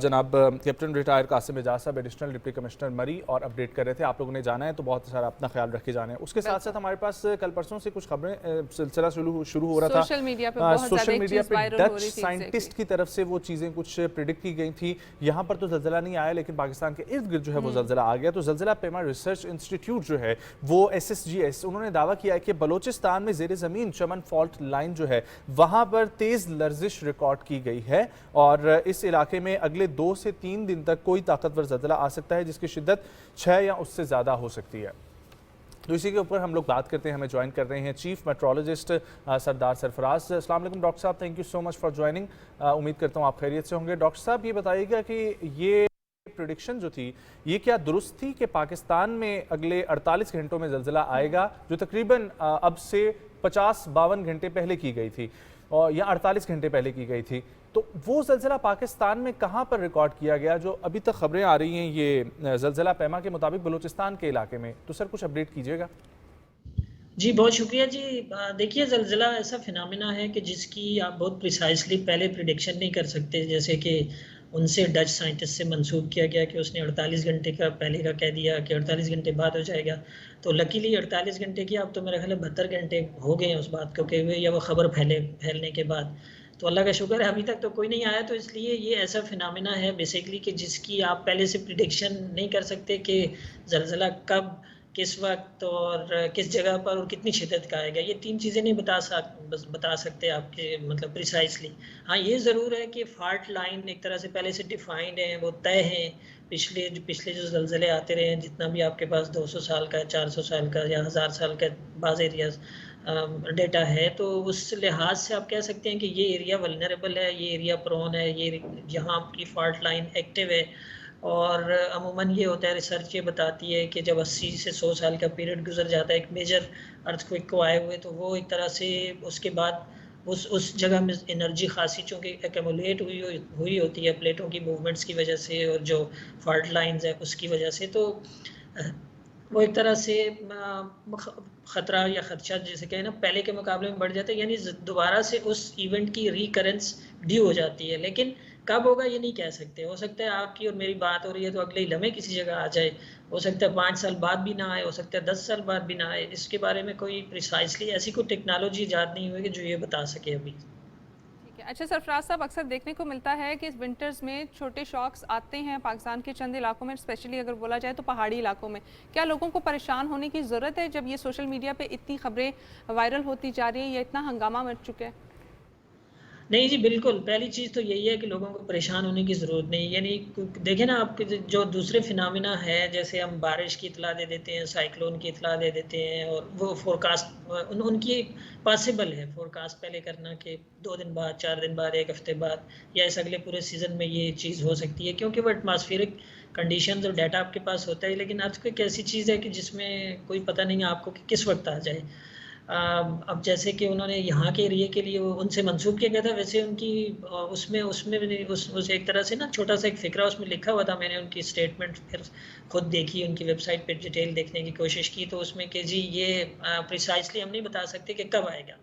جناب کیپٹن ریٹائر قاسم اعجاز صاحب، ایڈیشنل ڈپٹی کمشنر مری، اور اپڈیٹ کر رہے تھے. آپ لوگوں نے جانا ہے تو بہت سارا اپنا خیال رکھے جانا ہے. اس کے ساتھ ساتھ ہمارے پاس کل پرسوں سے کچھ خبریں سلسلہ شروع ہو رہا تھا سوشل میڈیا پہ ڈچ سائنٹسٹ کی طرف سے وہ چیزیں کچھ پریڈکٹ کی گئی تھی. یہاں پر تو زلزلہ نہیں آیا لیکن پاکستان کے ارد گرد جو ہے وہ زلزلہ آ گیا. تو زلزلہ پیما ریسرچ انسٹیٹیوٹ جو ہے وہ SSGS انہوں نے دعویٰ کیا ہے کہ بلوچستان میں زیر زمین چمن فالٹ لائن جو ہے وہاں پر تیز لرزش ریکارڈ کی گئی ہے اور اس علاقے میں اگلے 2 سے 3 دن تک کوئی طاقتور زلزلہ آ سکتا ہے جس کی شدت 6 یا اس سے زیادہ ہو سکتی ہے. تو اسی کے اوپر ہم لوگ بات کرتے ہیں. ہمیں جوائن کر رہے ہیں چیف میٹرولوجسٹ سردار سرفراز. السلام علیکم ڈاکٹر صاحب، thank you so much for joining. امید کرتا ہوں آپ خیریت سے ہوں گے. ڈاکٹر صاحب یہ بتائیے گا کہ یہ پریڈکشن جو تھی یہ کیا درست تھی کہ پاکستان میں اگلے 48 گھنٹوں میں زلزلہ آئے گا، جو تقریباً اب سے 50-52 گھنٹے پہلے کی گئی تھی اور یا 48 گھنٹے پہلے کی گئی تھی؟ تو وہ زلزلہ پاکستان میں کہاں پر ریکارڈ کیا گیا جو ابھی تک خبریں آ رہی ہیں یہ زلزلہ پیما کے مطابق بلوچستان کے علاقے میں؟ تو سر کچھ اپڈیٹ کیجیے گا. جی بہت شکریہ. جی دیکھیے زلزلہ ایسا فینامنا ہے کہ جس کی آپ بہت پریسائزلی پہلے پریڈکشن نہیں کر سکتے. جیسے کہ ان سے ڈچ سائنٹسٹ سے منسوب کیا گیا کہ اس نے 48 گھنٹے کا پہلے کا کہہ دیا کہ 48 گھنٹے بعد ہو جائے گا. تو لکیلی 48 گھنٹے کی اب تو میرا خیال ہے 72 گھنٹے ہو گئے ہیں اس بات کو کہ یا وہ خبر پھیلنے کے بعد. تو اللہ کا شکر ہے ابھی تک تو کوئی نہیں آیا. تو اس لیے یہ ایسا فنامنا ہے بیسیکلی کہ جس کی آپ پہلے سے پریڈکشن نہیں کر سکتے کہ زلزلہ کب, کس وقت اور کس جگہ پر اور کتنی شدت کا آئے گا. یہ 3 چیزیں نہیں بتا سکتے آپ کے مطلب پریسائسلی. ہاں یہ ضرور ہے کہ فالٹ لائن ایک طرح سے پہلے سے ڈیفائنڈ ہیں, وہ طے ہیں. پچھلے جو زلزلے آتے رہے ہیں, جتنا بھی آپ کے پاس 200 سال کا 400 سال کا یا 1000 سال کا بعض ایریاز ڈیٹا ہے, تو اس لحاظ سے آپ کہہ سکتے ہیں کہ یہ ایریا ولنریبل ہے, یہ ایریا پرون ہے, یہ یہاں کی فالٹ لائن ایکٹیو ہے. اور عموماً یہ ہوتا ہے, ریسرچ یہ بتاتی ہے کہ جب 80 سے 100 سال کا پیریڈ گزر جاتا ہے ایک میجر ارتھ کوئک کو آئے ہوئے, تو وہ ایک طرح سے اس کے بعد اس جگہ میں انرجی خاصی چونکہ ایکومولیٹ ہوئی ہوتی ہے پلیٹوں کی موومنٹس کی وجہ سے اور جو فالٹ لائنز ہیں اس کی وجہ سے, تو وہ ایک طرح سے خطرہ یا خدشہ جیسے کہیں نا پہلے کے مقابلے میں بڑھ جاتا ہے, یعنی دوبارہ سے اس ایونٹ کی ریکرنس ڈیو ہو جاتی ہے. لیکن کب ہوگا یہ نہیں کہہ سکتے. ہو سکتا ہے آپ کی اور میری بات ہو رہی ہے تو اگلے ہی لمحے کسی جگہ آ جائے, ہو سکتا ہے 5 سال بعد بھی نہ آئے, ہو سکتا ہے 10 سال بعد بھی نہ آئے. اس کے بارے میں کوئی پریسائسلی ایسی کوئی ٹیکنالوجی ایجاد نہیں ہوئی کہ جو یہ بتا سکے ابھی. اچھا سرفراز صاحب, اکثر دیکھنے کو ملتا ہے کہ اس ونٹرز میں چھوٹے شاکس آتے ہیں پاکستان کے چند علاقوں میں, اسپیشلی اگر بولا جائے تو پہاڑی علاقوں میں. کیا لوگوں کو پریشان ہونے کی ضرورت ہے جب یہ سوشل میڈیا پہ اتنی خبریں وائرل ہوتی جا رہی ہیں یا اتنا ہنگامہ مچ چکا ہے؟ نہیں جی بالکل, پہلی چیز تو یہی ہے کہ لوگوں کو پریشان ہونے کی ضرورت نہیں. یعنی دیکھیں نا آپ کے جو دوسرے فنامنا ہے, جیسے ہم بارش کی اطلاع دے دیتے ہیں, سائیکلون کی اطلاع دے دیتے ہیں, اور وہ فورکاسٹ ان کی پاسبل ہے فورکاسٹ پہلے کرنا کہ 2 دن بعد, 4 دن بعد, 1 ہفتے بعد یا اس اگلے پورے سیزن میں یہ چیز ہو سکتی ہے, کیونکہ وہ ایٹماسفیئرک کنڈیشنز اور ڈیٹا آپ کے پاس ہوتا ہے. لیکن ارتھ کوئک ایسی چیز ہے کہ جس میں کوئی پتہ نہیں آپ کو کہ کس وقت آ جائے. اب جیسے کہ انہوں نے یہاں کے ایریے کے لیے ان سے منسوب کیا گیا تھا, ویسے ان کی اس میں ایک طرح سے نا چھوٹا سا ایک فقرہ اس میں لکھا ہوا تھا. میں نے ان کی اسٹیٹمنٹ پھر خود دیکھی, ان کی ویب سائٹ پہ ڈیٹیل دیکھنے کی کوشش کی, تو اس میں کہ جی یہ پریسائسلی ہم نہیں بتا سکتے کہ کب آئے گا,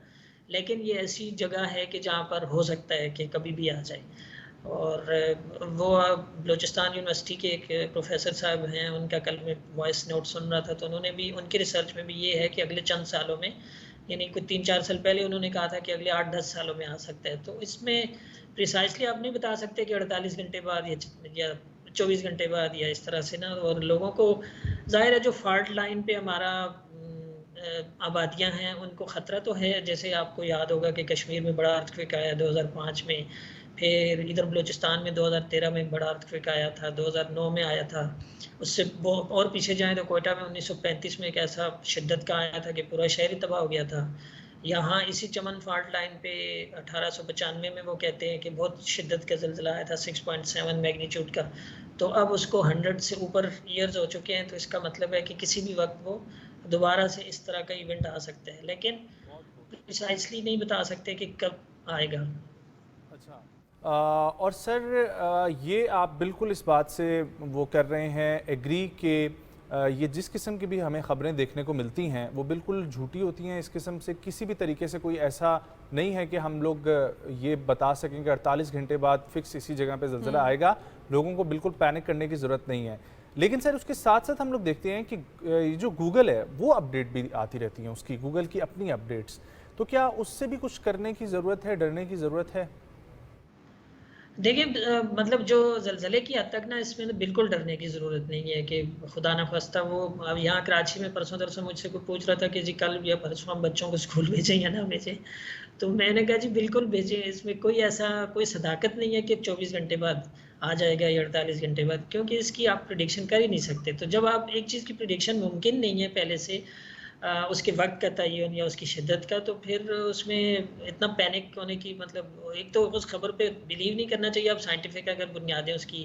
لیکن یہ ایسی جگہ ہے کہ جہاں پر ہو سکتا ہے کہ کبھی بھی آ جائے. اور وہ بلوچستان یونیورسٹی کے ایک پروفیسر صاحب ہیں, ان کا کل میں وائس نوٹ سن رہا تھا, تو انہوں نے بھی ان کی ریسرچ میں بھی یہ ہے کہ اگلے چند سالوں میں, یعنی کوئی 3-4 سال پہلے انہوں نے کہا تھا کہ اگلے 8-10 سالوں میں آ سکتا ہے. تو اس میں پریسائسلی آپ نہیں بتا سکتے کہ 48 گھنٹے بعد یا 24 گھنٹے بعد یا اس طرح سے نا. اور لوگوں کو ظاہر ہے جو فالٹ لائن پہ ہمارا آبادیاں ہیں ان کو خطرہ تو ہے. جیسے آپ کو یاد ہوگا کہ کشمیر میں بڑا ارتھ کوئک آیا 2005 میں, پھر ادھر بلوچستان میں 2013 میں بڑا ارتھ کوئک آیا تھا, 2009 میں آیا تھا. اس سے اور پیچھے جائیں تو کوئٹہ میں 1935 میں ایک ایسا شدت کا آیا تھا کہ پورا شہر ہی تباہ ہو گیا تھا. یہاں اسی چمن فالٹ لائن پہ 1895 میں وہ کہتے ہیں کہ بہت شدت کا زلزلہ آیا تھا 6.7 میگنیچیوڈ کا. تو اب اس کو 100 سے اوپر ایئرز ہو چکے ہیں, تو اس کا مطلب ہے کہ کسی بھی وقت وہ دوبارہ سے اس طرح کا ایونٹ آ سکتا ہے, لیکن پریسائسلی نہیں بتا سکتے کہ کب آئے گا. اچھا, اور سر یہ آپ بالکل اس بات سے وہ کر رہے ہیں ایگری کہ یہ جس قسم کی بھی ہمیں خبریں دیکھنے کو ملتی ہیں وہ بالکل جھوٹی ہوتی ہیں. اس قسم سے کسی بھی طریقے سے کوئی ایسا نہیں ہے کہ ہم لوگ یہ بتا سکیں کہ 48 گھنٹے بعد فکس اسی جگہ پہ زلزلہ آئے گا. لوگوں کو بالکل پینک کرنے کی ضرورت نہیں ہے. لیکن سر اس کے ساتھ ساتھ ہم لوگ دیکھتے ہیں کہ جو گوگل ہے وہ اپڈیٹ بھی آتی رہتی ہیں, اس کی گوگل کی اپنی اپڈیٹس, تو کیا اس سے بھی کچھ کرنے کی ضرورت ہے, ڈرنے کی ضرورت ہے؟ دیکھیں مطلب جو زلزلے کی حد تک نا اس میں بالکل ڈرنے کی ضرورت نہیں ہے کہ خدا نخواستہ وہ اب یہاں کراچی میں پرسوں درسوں مجھ سے کوئی پوچھ رہا تھا کہ جی کل یا پرسوں ہم بچوں کو اسکول بھیجیں یا نہ بھیجیں, تو میں نے کہا جی بالکل بھیجیں. اس میں کوئی ایسا کوئی صداقت نہیں ہے کہ 24 گھنٹے بعد آ جائے گا یا 48 گھنٹے بعد, کیونکہ اس کی آپ پریڈکشن کر ہی نہیں سکتے. تو جب آپ ایک چیز کی پریڈکشن ممکن نہیں ہے پہلے سے, اس کے وقت کا تعین یا اس کی شدت کا, تو پھر اس میں اتنا پینک ہونے کی مطلب, ایک تو اس خبر پہ بلیو نہیں کرنا چاہیے. آپ سائنٹیفک اگر بنیادیں اس کی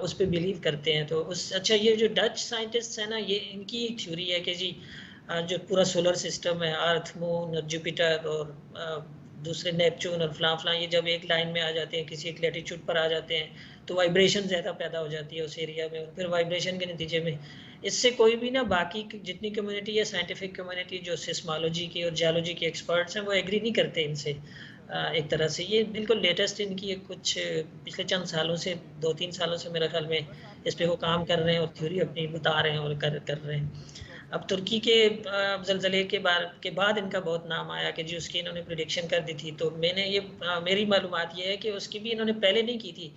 اس پہ بلیو کرتے ہیں تو اچھا یہ جو ڈچ سائنٹسٹ ہیں نا, یہ ان کی ایک تھیوری ہے کہ جی جو پورا سولر سسٹم ہے, ارتھ, مون اور جوپیٹر اور دوسرے نیپچون اور فلاں فلاں, یہ جب ایک لائن میں آ جاتے ہیں, کسی ایک لیٹیچیوڈ پر آ جاتے ہیں, تو وائبریشن زیادہ پیدا ہو جاتی ہے اس ایریا میں, اور پھر وائبریشن کے نتیجے میں اس سے کوئی بھی نا باقی جتنی کمیونٹی ہے سائنٹیفک کمیونٹی جو سسمالوجی کی اور جیولوجی کے ایکسپرٹس ہیں وہ ایگری نہیں کرتے ان سے. ایک طرح سے یہ بالکل لیٹسٹ ان کی کچھ پچھلے چند سالوں سے 2-3 سالوں سے میرے خیال میں اس پہ وہ کام کر رہے ہیں اور تھیوری اپنی بتا رہے ہیں اور کر رہے ہیں. اب ترکی کے زلزلے کے بعد ان کا بہت نام آیا کہ جی اس کی انہوں نے پریڈکشن کر دی تھی، تو میں نے میری معلومات یہ ہے کہ اس کی بھی انہوں نے پہلے نہیں کی تھی،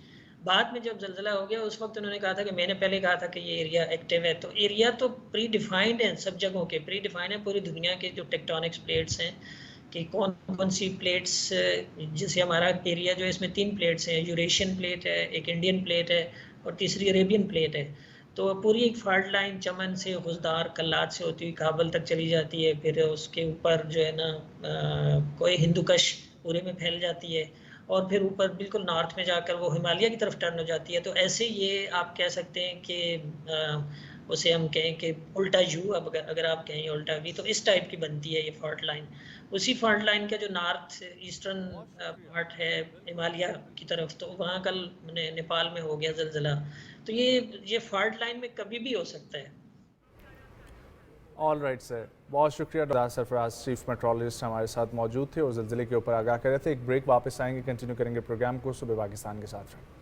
بعد میں جب زلزلہ ہو گیا اس وقت انہوں نے کہا تھا کہ میں نے پہلے کہا تھا کہ یہ ایریا ایکٹیو ہے. تو ایریا تو پری ڈیفائنڈ ہیں، سب جگہوں کے پری ڈیفائنڈ ہیں، پوری دنیا کے جو ٹیکٹونکس پلیٹس ہیں کہ کون کون سی پلیٹس، جیسے ہمارا ایریا جو ہے اس میں 3 پلیٹس ہیں، یوریشین پلیٹ ہے، ایک انڈین پلیٹ ہے اور تیسری عریبین پلیٹ ہے. تو پوری ایک فالٹ لائن چمن سے غزدار کلات سے ہوتی ہوئی کابل تک چلی جاتی ہے، پھر اس کے اوپر جو ہے نا کوئی ہندوکش پورے میں پھیل جاتی ہے اور پھر اوپر بالکل نارتھ میں جا کر وہ ہمالیہ کی طرف ٹرن ہو جاتی ہے. تو ایسے یہ آپ کہہ سکتے ہیں کہ اسے ہم کہیں کہ الٹا یو، اب اگر آپ کہیں الٹا وی، تو اس ٹائپ کی بنتی ہے یہ فالٹ لائن. اسی فالٹ لائن کا جو نارتھ ایسٹرن پارٹ ہے ہمالیہ کی طرف، تو وہاں کل نیپال میں ہو گیا زلزلہ. تو یہ فالٹ لائن میں کبھی بھی ہو سکتا ہے. آل رائٹ سر، بہت شکریہ. ڈاکٹر سرفراز چیف میٹرولوجسٹ ہمارے ساتھ موجود تھے اور زلزلے کے اوپر آگاہ کر رہے تھے. ایک بریک، واپس آئیں گے، کنٹینیو کریں گے پروگرام کو. صبح پاکستان کے ساتھ رہیں.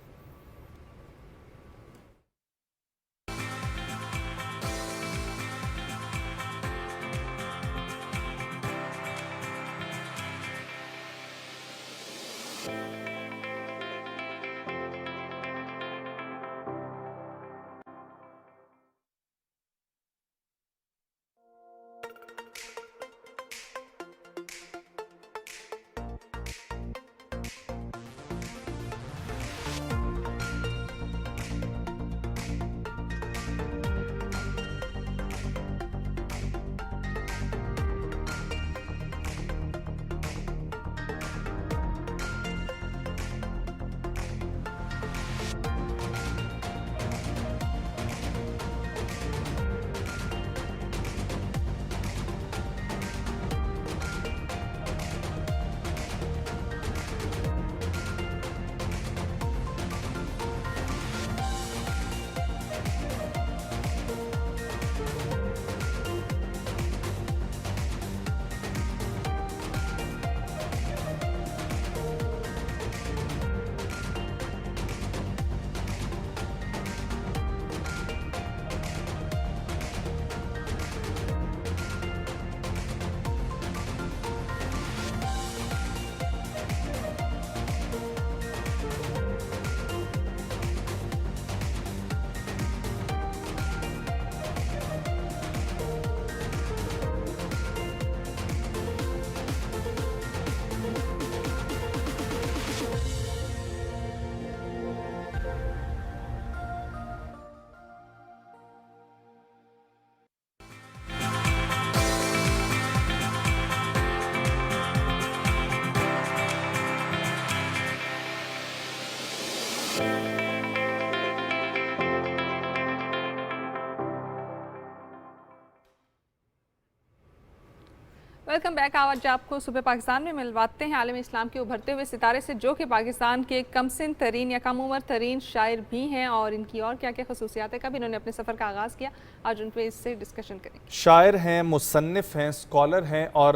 Welcome back. آج آپ کو صبح پاکستان میں ملواتے ہیں عالم اسلام کے ابھرتے ہوئے ستارے سے، جو کہ پاکستان کے کم سن ترین یا کم عمر ترین شاعر بھی ہیں، اور ان کی اور کیا کیا خصوصیات ہے، کب انہوں نے اپنے سفر کا آغاز کیا، آج ان پہ اس سے ڈسکشن کریں. شاعر ہیں، مصنف ہیں، اسکالر ہیں اور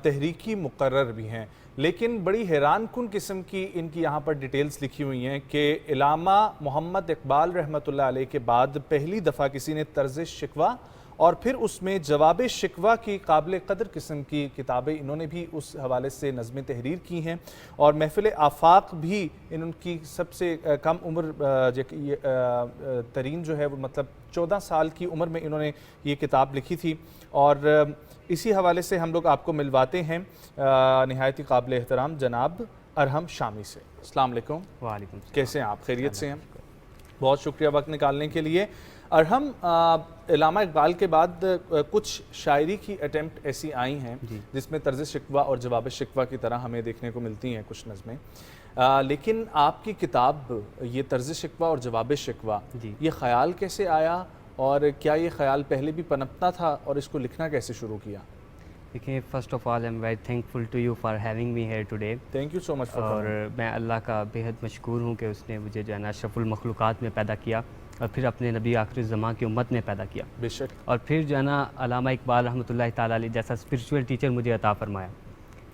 تحریکی مقرر بھی ہیں. لیکن بڑی حیران کن قسم کی ان کی یہاں پر ڈیٹیلز لکھی ہوئی ہیں کہ علامہ محمد اقبال رحمۃ اللہ علیہ کے بعد پہلی دفعہ کسی نے طرز شکوہ اور پھر اس میں جواب شکوہ کی قابل قدر قسم کی کتابیں انہوں نے بھی اس حوالے سے نظمیں تحریر کی ہیں. اور محفل آفاق بھی ان کی سب سے کم عمر ترین جو ہے وہ مطلب 14 سال کی عمر میں انہوں نے یہ کتاب لکھی تھی. اور اسی حوالے سے ہم لوگ آپ کو ملواتے ہیں نہایت ہی قابل احترام جناب ارحم شامی سے. السلام علیکم. وعلیکم السلام. کیسے ہیں آپ؟ خیریت سے ہیں؟ بہت شکریہ وقت نکالنے کے لیے. ارحم، علامہ اقبال کے بعد کچھ شاعری کی اٹیمپٹ ایسی آئی ہیں جس میں طرز شکوہ اور جواب شکوہ کی طرح ہمیں دیکھنے کو ملتی ہیں کچھ نظمیں، لیکن آپ کی کتاب یہ طرز شکوہ اور جواب شکوہ، یہ خیال کیسے آیا اور کیا یہ خیال پہلے بھی پنپتا تھا اور اس کو لکھنا کیسے شروع کیا؟ دیکھیں، first of all I am very thankful to you for having me here today. Thank you so much for. اور میں اللہ کا بہت مشکور ہوں کہ اس نے مجھے جو ہے نا اشرف المخلوقات میں پیدا کیا اور پھر اپنے نبی آخر الزمان کی امت میں پیدا کیا. بے شک. اور پھر جو ہے نا علامہ اقبال رحمۃ اللہ تعالیٰ علیہ جیسا اسپرچول ٹیچر مجھے عطا فرمایا.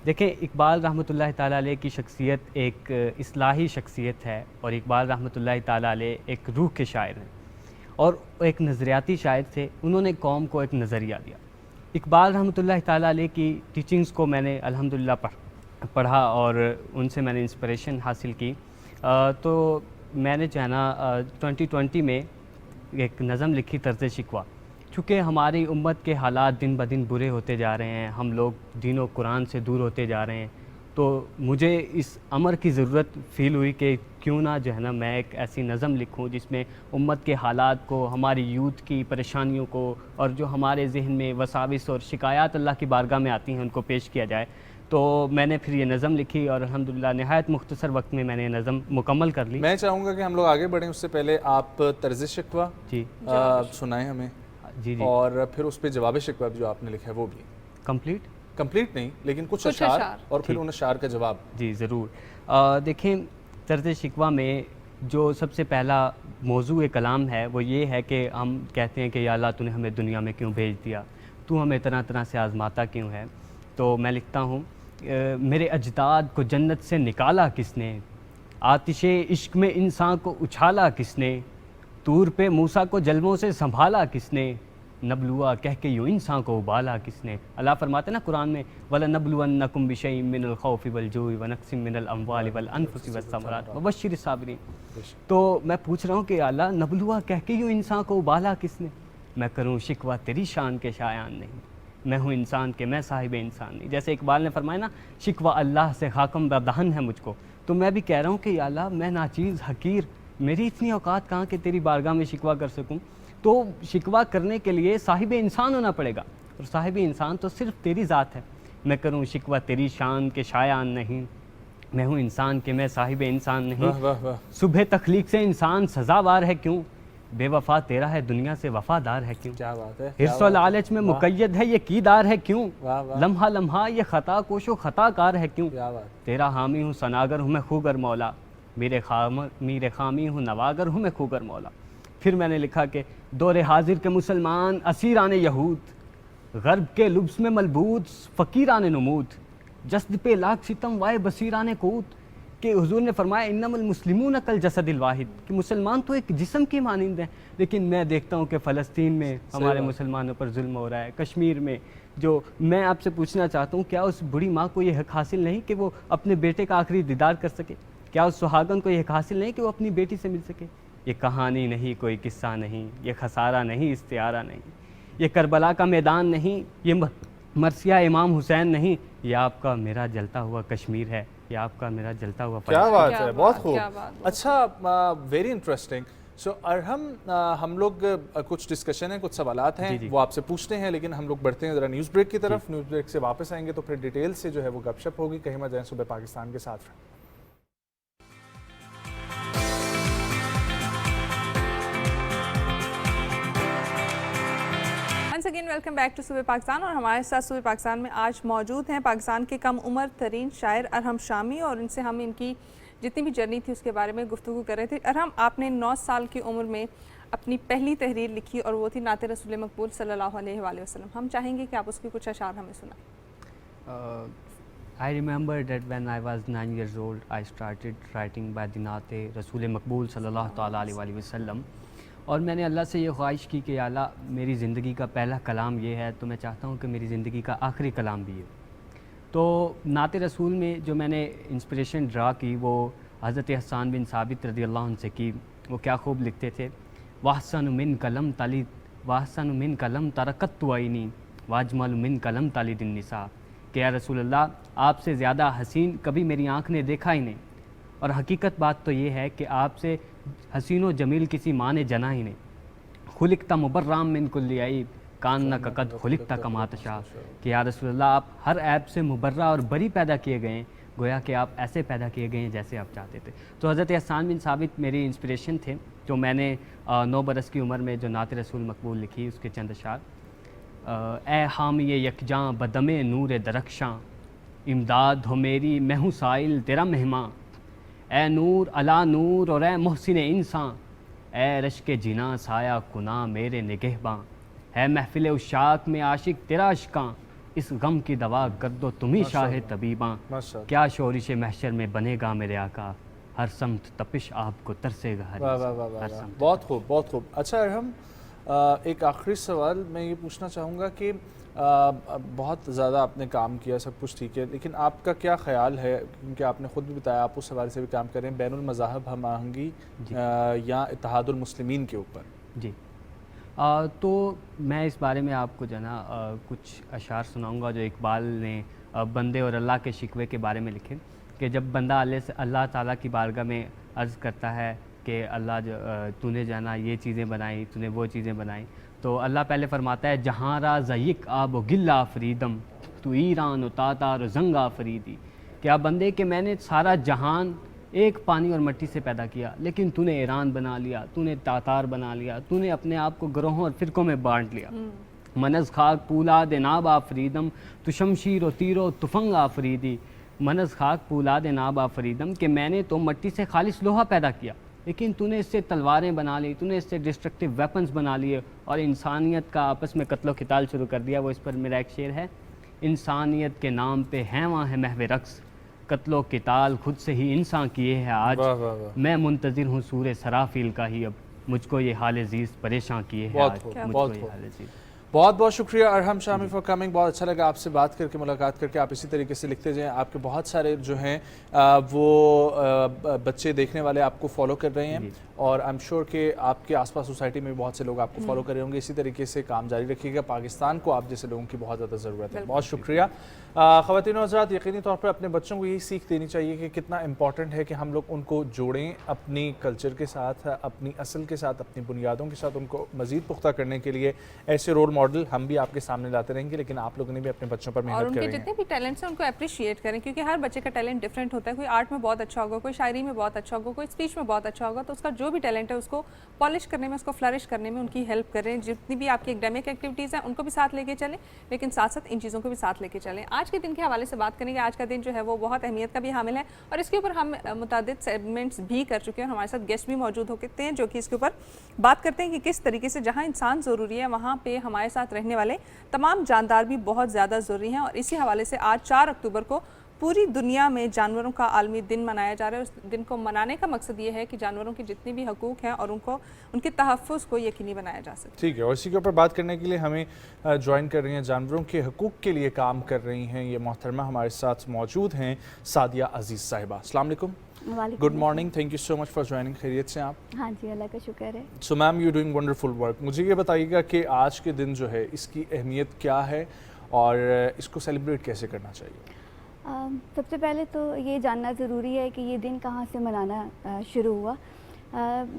دیکھیں، اقبال رحمۃ اللہ تعالیٰ علیہ کی شخصیت ایک اصلاحی شخصیت ہے اور اقبال رحمۃ اللہ تعالیٰ علیہ ایک روح کے شاعر ہیں. اور ایک نظریاتی شاعر تھے، انہوں نے قوم کو ایک نظریہ دیا۔ اقبال رحمۃ اللہ تعالیٰ علیہ کی ٹیچنگز کو میں نے الحمدللہ پڑھا اور ان سے میں نے انسپریشن حاصل کی۔ تو میں نے جو ہے نا 2020 میں ایک نظم لکھی طرز شکوہ، چونکہ ہماری امت کے حالات دن بدن برے ہوتے جا رہے ہیں، ہم لوگ دین و قرآن سے دور ہوتے جا رہے ہیں، تو مجھے اس امر کی ضرورت فیل ہوئی کہ کیوں نہ جو ہے نا میں ایک ایسی نظم لکھوں جس میں امت کے حالات کو، ہماری یوتھ کی پریشانیوں کو، اور جو ہمارے ذہن میں وساوس اور شکایات اللہ کی بارگاہ میں آتی ہیں ان کو پیش کیا جائے۔ تو میں نے پھر یہ نظم لکھی اور الحمدللہ نہایت مختصر وقت میں نے نظم مکمل کر لی۔ میں چاہوں گا کہ ہم لوگ آگے بڑھیں، اس سے پہلے آپ طرز شکوہ جی سنائیں ہمیں، جی اور پھر اس پہ جواب شکوہ جو آپ نے لکھا ہے وہ بھی کمپلیٹ نہیں لیکن کچھ اشعار، اور پھر ان اشعار کا جواب۔ جی ضرور۔ دیکھیں طرز شکوہ میں جو سب سے پہلا موضوع کلام ہے وہ یہ ہے کہ ہم کہتے ہیں کہ یا اللہ تو نے ہمیں دنیا میں کیوں بھیج دیا، تو ہمیں طرح طرح سے آزماتا کیوں ہے۔ تو میں لکھتا ہوں میرے اجداد کو جنت سے نکالا کس نے، آتش عشق میں انسان کو اچھالا کس نے، طور پہ موسیٰ کو جلووں سے سنبھالا کس نے، نبلوا کہہ کے یوں انسان کو ابالا کس نے۔ اللہ فرماتے ہیں نا قرآن میں وَلَنَبْلُوَنَّكُمْ بِشَيْءٍ مِّنَ الْخَوْفِ وَالْجُوعِ وَنَقْصٍ مِّنَ الْأَمْوَالِ وَالْأَنفُسِ وَالثَّمَرَاتِ وَبَشِّرِ الصَّابِرِينَ۔ تو میں پوچھ رہا ہوں کہ اللہ نبلوا کہہ کے یوں انسان کو ابالا کس نے، میں کروں شکوہ تیری شان کے شایان نہیں، میں ہوں انسان کے میں صاحب انسان نہیں۔ جیسے اقبال نے فرمایا نا شکوہ اللہ سے خاکم بدہن ہے مجھ کو، تو میں بھی کہہ رہا ہوں کہ یا اللہ میں ناچیز حقیر، میری اتنی اوقات کہاں کہ تیری بارگاہ میں شکوہ کر سکوں۔ تو شکوہ کرنے کے لیے صاحب انسان ہونا پڑے گا، اور صاحب انسان تو صرف تیری ذات ہے۔ میں کروں شکوہ تیری شان کے شایان نہیں، میں ہوں انسان کے میں صاحب انسان نہیں۔ صبح تخلیق سے انسان سزاوار ہے کیوں، بے وفا تیرا ہے دنیا سے وفادار ہے کیوں۔ کیا بات ہے، حرص و لالچ میں مقید ہے یہ کیدار ہے کیوں، لمحہ لمحہ یہ خطا کوش و خطا کار ہے کیوں۔ تیرا حامی ہوں ثناگر ہوں میں خوگر مولا، میرے خامی ہوں نواگر ہوں میں خوگر مولا۔ پھر میں نے لکھا کہ دور حاضر کے مسلمان اسیران یہود، غرب کے لبس میں ملبوس فقیران نمود، جسد پہ لاکھ ستم وائے بصیران قوت، کہ حضور نے فرمایا انما المسلمون کالجسد الواحد، کہ مسلمان تو ایک جسم کے مانند ہیں۔ لیکن میں دیکھتا ہوں کہ فلسطین میں ہمارے مسلمانوں پر ظلم ہو رہا ہے، کشمیر میں، جو میں آپ سے پوچھنا چاہتا ہوں کیا اس بڑی ماں کو یہ حق حاصل نہیں کہ وہ اپنے بیٹے کا آخری دیدار کر سکے؟ کیا اس سہاگن کو یہ حق حاصل نہیں کہ وہ اپنی بیٹی سے مل سکے؟ یہ کہانی نہیں، کوئی قصہ نہیں، یہ خسارہ نہیں، استعارہ نہیں، یہ کربلا کا میدان نہیں، یہ مرثیہ امام حسین نہیں، یہ آپ کا میرا جلتا ہوا کشمیر ہے، یہ آپ کا میرا جلتا ہوا کیا بات ہے، بہت خوب۔ اچھا، ویری انٹرسٹنگ۔ سو ارحم، ہم لوگ کچھ ڈسکشن ہیں، کچھ سوالات ہیں وہ آپ سے پوچھتے ہیں، لیکن ہم لوگ بڑھتے ہیں ذرا نیوز بریک کی طرف۔ نیوز بریک سے واپس آئیں گے تو پھر ڈیٹیل سے جو ہے وہ گپ شپ ہوگی۔ کہیں مت جائیں، صبح پاکستان کے ساتھ رہیں۔ Once again welcome back to صبح پاکستان، اور ہمارے ساتھ صبح پاکستان میں آج موجود ہیں پاکستان کے کم عمر ترین شاعر ارحم شامی، اور ان سے ہم ان کی جتنی بھی جرنی تھی اس کے بارے میں گفتگو کر رہے تھے۔ ارحم، آپ نے 9 سال کی عمر میں اپنی پہلی تحریر لکھی اور وہ تھی نعت رسول مقبول صلی اللہ علیہ وآلہ وسلم۔ ہم چاہیں گے کہ آپ اس کی کچھ اشعار ہمیں سنائیں۔ I remember that when I was 9 years old, I started writing by the نعت رسول مقبول صلی اللہ تعالیٰ علیہ وآلہ وسلم، اور میں نے اللہ سے یہ خواہش کی کہ یا اللہ میری زندگی کا پہلا کلام یہ ہے تو میں چاہتا ہوں کہ میری زندگی کا آخری کلام بھی ہے۔ تو نعت رسول میں جو میں نے انسپریشن ڈرا کی وہ حضرت حسان بن ثابت رضی اللہ عنہ سے کی۔ وہ کیا خوب لکھتے تھے، وَأَحْسَنُ مِنْكَ لَمْ تَلِدْ وَأَحْسَنُ مِنْكَ لَمْ تَرَكَتْ عَيْنِي وَأَجْمَلُ مِنْكَ لَمْ تَلِدِ النِّسَاء، کہ یا رسول اللہ آپ سے زیادہ حسین کبھی میری آنکھ نے دیکھا ہی نہیں، اور حقیقت بات تو یہ ہے کہ آپ سے حسین و جمیل کسی ماں نے جنا ہی نہیں۔ خلقت مبرام من کل عیب کانک قد خلقت کما تشاء، کہ یا رسول اللہ آپ ہر عیب سے مبرہ اور بری پیدا کیے گئے ہیں، گویا کہ آپ ایسے پیدا کیے گئے ہیں جیسے آپ چاہتے تھے۔ تو حضرت حسان بن ثابت میری انسپریشن تھے، جو میں نے 9 برس کی عمر میں جو نعت رسول مقبول لکھی اس کے چند اشعار۔ اے حامی یکجاں بدم نور درخشاں، امداد ہو میری میں ہوں سائل تیرا مہماں، اے نور علا نور اور اے محسن انسان، اے رشک جنا سایہ کنا میرے نگہباں، ہے محفل اشاق میں عاشق تیرا عشقاں، اس غم کی دوا کر دو تمہیں شاہ طبیباں، کیا شورش محشر میں بنے گا میرے آقا، ہر سمت تپش آپ کو ترسے گا ہر واہ واہ انسان، واہ ہر واہ، سمت بہت خوب بہت خوب. اچھا ارحم، ایک آخری سوال میں یہ پوچھنا چاہوں گا کہ بہت زیادہ آپ نے کام کیا، سب کچھ ٹھیک ہے، لیکن آپ کا کیا خیال ہے، کیونکہ آپ نے خود بھی بتایا آپ اس حوالے سے بھی کام کریں، بین المذاہب ہم آہنگی یا اتحاد المسلمین کے اوپر؟ جی تو میں اس بارے میں آپ کو جو ہے نا کچھ اشعار سناؤں گا جو اقبال نے بندے اور اللہ کے شکوے کے بارے میں لکھے، کہ جب بندہ اللہ تعالیٰ کی بارگاہ میں عرض کرتا ہے کہ اللہ تو نے جانا یہ چیزیں بنائی، تو نے وہ چیزیں بنائی، تو اللہ پہلے فرماتا ہے جہاں را زیک آب و گل آفریدم تو ایران و تاتار و زنگ آفریدی، کیا بندے کہ میں نے سارا جہان ایک پانی اور مٹی سے پیدا کیا، لیکن تو نے ایران بنا لیا، تو نے تاتار بنا لیا، تو نے اپنے آپ کو گروہوں اور فرقوں میں بانٹ لیا. منز خاک پولاد ناب آفریدم تو شمشیر و تیر و تفنگ آفریدی، منز خاک پولاد ناب آفریدم کہ میں نے تو مٹی سے خالص لوہا پیدا کیا، لیکن تو نے اس سے تلواریں بنا لی، تو نے اس سے ڈسٹرکٹیو ویپنز بنا لیے اور انسانیت کا آپس میں قتل و قتال شروع کر دیا. وہ اس پر میرا ایک شعر ہے، انسانیت کے نام پہ ہیں وہاں ہے محو رقص، قتل و قتال خود سے ہی انسان کیے ہے آج، میں منتظر ہوں سور سرافیل کا ہی اب، مجھ کو یہ حال عزیز پریشان کیے ہے آج، مجھ کو یہ حال عزیز. بہت بہت شکریہ ارحم شامی فار کمنگ، بہت اچھا لگا آپ سے بات کر کے، ملاقات کر کے. آپ اسی طریقے سے لکھتے جائیں، آپ کے بہت سارے جو ہیں وہ بچے دیکھنے والے آپ کو فالو کر رہے ہیں، اور آئی ایم شیور کہ آپ کے آس پاس سوسائٹی میں بہت سے لوگ آپ کو فالو کر رہے ہوں گے. اسی طریقے سے کام جاری رکھیے گا، پاکستان کو آپ جیسے لوگوں کی بہت زیادہ ضرورت ہے. بہت شکریہ. خواتین و حضرات، یقینی طور پر اپنے بچوں کو یہی سیکھ دینی چاہیے کہ کتنا امپورٹنٹ ہے کہ ہم لوگ ان کو جوڑیں اپنی کلچر کے ساتھ، اپنی اصل کے ساتھ، اپنی بنیادوں کے ساتھ. ان کو مزید پختہ کرنے کے لیے ایسے رول ماڈل ہم بھی آپ کے سامنے لاتے رہیں گے، لیکن آپ لوگوں نے بھی اپنے بچوں پر محنت کریں. اور ان کے جتنے بھی ٹیلنٹس ہیں ان کو اپریشیٹ کریں، کیونکہ ہر بچے کا ٹیلنٹ ڈفرینٹ ہوتا ہے. کوئی آرٹ میں بہت اچھا ہوگا، کوئی شاعری میں بہت اچھا ہوگا، کوئی اسپیچ میں بہت اچھا ہوگا. تو اس کا جو بھی ٹیلنٹ ہے اس کو پالش کرنے میں، اس کو فلرش کرنے میں ان کی ہیلپ کریں. جتنی بھی آپ کی اکیڈمک ایکٹیویٹیز ہیں ان کو بھی ساتھ لے کے چلیں، لیکن ساتھ ساتھ ان چیزوں کو بھی ساتھ لے کے چلیں. آج کے دن کے حوالے سے بات کریں گے. آج کا دن جو ہے وہ بہت اہمیت کا بھی حامل ہے، اور اس کے اوپر ہم متعدد سیگمنٹس بھی کر چکے ہیں. ہمارے ساتھ گیسٹ بھی موجود ہوتے ہیں جو کہ اس کے اوپر بات کرتے ہیں کہ کس طریقے سے جہاں انسان ضروری ہے وہاں پہ ہمارے ساتھ رہنے والے تمام جاندار بھی بہت زیادہ ضروری ہیں. اور اسی حوالے سے آج 4 اکتوبر کو پوری دنیا میں جانوروں کا عالمی دن منایا جا رہا ہے. اس دن کو منانے کا مقصد یہ ہے کہ جانوروں کے جتنے بھی حقوق ہیں اور ان کے تحفظ کو یقینی بنایا جا سکے. ٹھیک ہے، اور اسی کے اوپر بات کرنے کے لیے ہمیں جوائن کر رہی ہیں، جانوروں کے حقوق کے لیے کام کر رہی ہیں یہ محترمہ ہمارے ساتھ موجود ہیں، سعدیہ عزیز صاحبہ. السلام علیکم. Good morning, thank you so much for joining. خیریت سے آپ؟ ہاں جی، اللہ کا شکر ہے. سو میم یو ڈوئنگ ونڈرفل ورک. مجھے یہ بتائیے گا کہ آج کے دن جو ہے اس کی اہمیت کیا ہے اور اس کو سیلیبریٹ کیسے کرنا چاہیے؟ سب سے پہلے تو یہ جاننا ضروری ہے کہ یہ دن کہاں سے منانا شروع ہوا.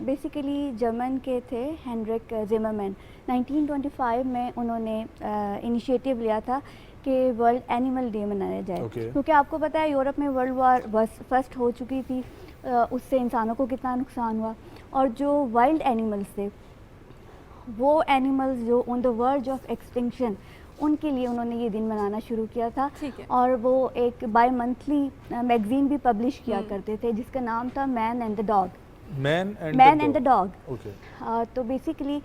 بیسیکلی جرمن کے تھے ہینڈرک زیمرمین. 1925 میں انہوں نے انیشیٹو لیا تھا کہ ورلڈ اینیمل ڈے منایا جائے، کیونکہ آپ کو پتہ ہے یورپ میں ورلڈ وار فرسٹ ہو چکی تھی، اس سے انسانوں کو کتنا نقصان ہوا. اور جو وائلڈ اینیملس تھے، وہ اینیملز جو آن دا ورج آف ایکسٹنکشن، ان کے لیے انہوں نے یہ دن منانا شروع کیا تھا. اور وہ ایک بائی منتھلی میگزین بھی پبلش کیا کرتے تھے جس کا نام تھا man and the dog. Man and the dog. تو بیسیکلی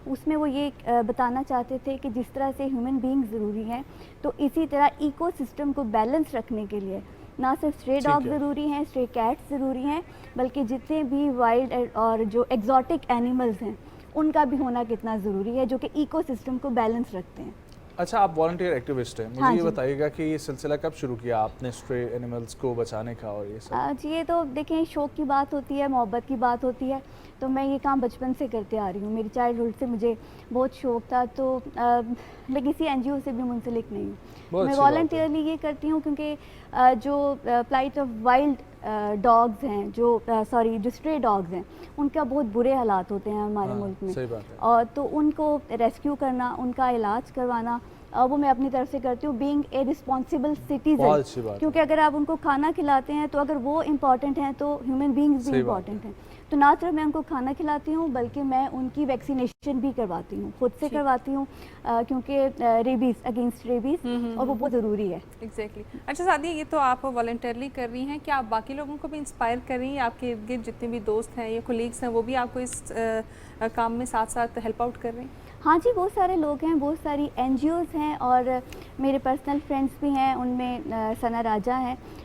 اس میں وہ یہ بتانا چاہتے تھے کہ جس طرح سے ہیومن بینگ ضروری ہیں، تو اسی طرح ایکو سسٹم کو بیلنس رکھنے کے لیے نہ صرف اسٹرے ڈاگ ضروری ہیں، اسٹرے کیٹس ضروری ہیں، بلکہ جتنے بھی وائلڈ اور جو ایگزاٹک اینیملز ہیں ان کا بھی ہونا کتنا ضروری ہے، جو کہ ایکو سسٹم کو بیلنس رکھتے ہیں. اچھا، آپ والنٹیئر ایکٹیوسٹ ہیں، مجھے یہ بتائیے گا کہ یہ سلسلہ کب شروع کیا آپ نے اسٹرے اینیملز کو بچانے کا اور یہ سب؟ جی، یہ تو دیکھیں شوق کی بات ہوتی ہے، محبت کی بات ہوتی ہے. تو میں یہ کام بچپن سے کرتے آ رہی ہوں، میری چائلڈہڈ سے مجھے بہت شوق تھا. تو میں کسی این جی او سے بھی منسلک نہیں ہوں، میں والنٹیئرلی یہ کرتی ہوں کیونکہ جو پلائٹ آف وائلڈ ڈاگز ہیں، جو اسٹرے ڈاگز ہیں، ان کا بہت برے حالات ہوتے ہیں ہمارے ملک میں. اور تو ان کو ریسکیو کرنا، ان کا علاج کروانا، وہ میں اپنی طرف سے کرتی ہوں بینگ اے رسپانسبل سٹیزن. کیونکہ اگر آپ ان کو کھانا کھلاتے ہیں تو اگر وہ امپورٹنٹ ہیں تو ہیومن بینگز بھی امپورٹنٹ ہیں. تو نہ صرف میں ان کو کھانا کھلاتی ہوں بلکہ میں ان کی ویکسینیشن بھی کرواتی ہوں، خود سے کرواتی ہوں، کیونکہ ریبیز، اگینسٹ ریبیز، اور وہ بہت ضروری ہے. ایگزیکٹلی. اچھا سعدیہ، یہ تو آپ والنٹیئرلی کر رہی ہیں، کیا آپ باقی لوگوں کو بھی انسپائر کر رہی ہیں؟ آپ کے ارد گرد جتنے بھی دوست ہیں یا کولیگس ہیں وہ بھی آپ کو اس کام میں ساتھ ساتھ ہیلپ آؤٹ کر رہے ہیں؟ ہاں جی، بہت سارے لوگ ہیں، بہت ساری این جی اوز ہیں، اور میرے پرسنل فرینڈس بھی ہیں. ان میں ثنا راجہ ہیں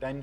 10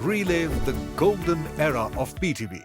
Relive the golden era of PTV.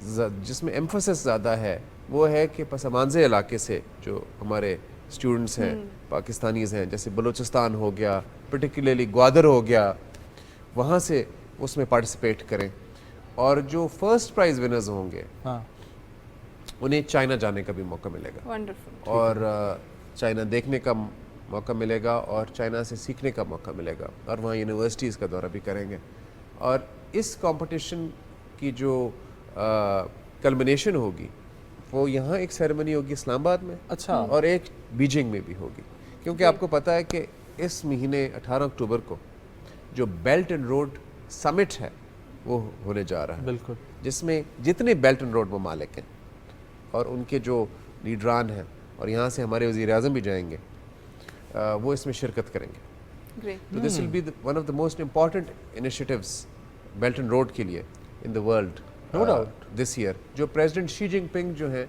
جس میں ایمفسس زیادہ ہے وہ ہے کہ پس منظر علاقے سے جو ہمارے اسٹوڈنٹس ہیں پاکستانیز ہیں، جیسے بلوچستان ہو گیا، پرٹیکولرلی گوادر ہو گیا، وہاں سے اس میں پارٹیسپیٹ کریں. اور جو فرسٹ پرائز ونرز ہوں گے انہیں چائنا جانے کا بھی موقع ملے گا، اور چائنا دیکھنے کا موقع ملے گا اور چائنا سے سیکھنے کا موقع ملے گا، اور وہاں یونیورسٹیز کا دورہ بھی کریں گے. اور اس کمپٹیشن کی جو کلمنیشن ہوگی وہ یہاں ایک سیریمنی ہوگی اسلام آباد میں، اور ایک بیجنگ میں بھی ہوگی، کیونکہ آپ کو پتہ ہے کہ اس مہینے 18 اکتوبر کو جو بیلٹ اینڈ روڈ سمٹ ہے وہ ہونے جا رہا ہے، بالکل، جس میں جتنے بیلٹ اینڈ روڈ ممالک ہیں اور ان کے جو لیڈران ہیں، اور یہاں سے ہمارے وزیر اعظم بھی جائیں گے، وہ اس میں شرکت کریں گے. تو this will be one of the most important initiatives belt and road کے لیے in the world this year, جو پریزیڈنٹ شی جن پنگ جو ہیں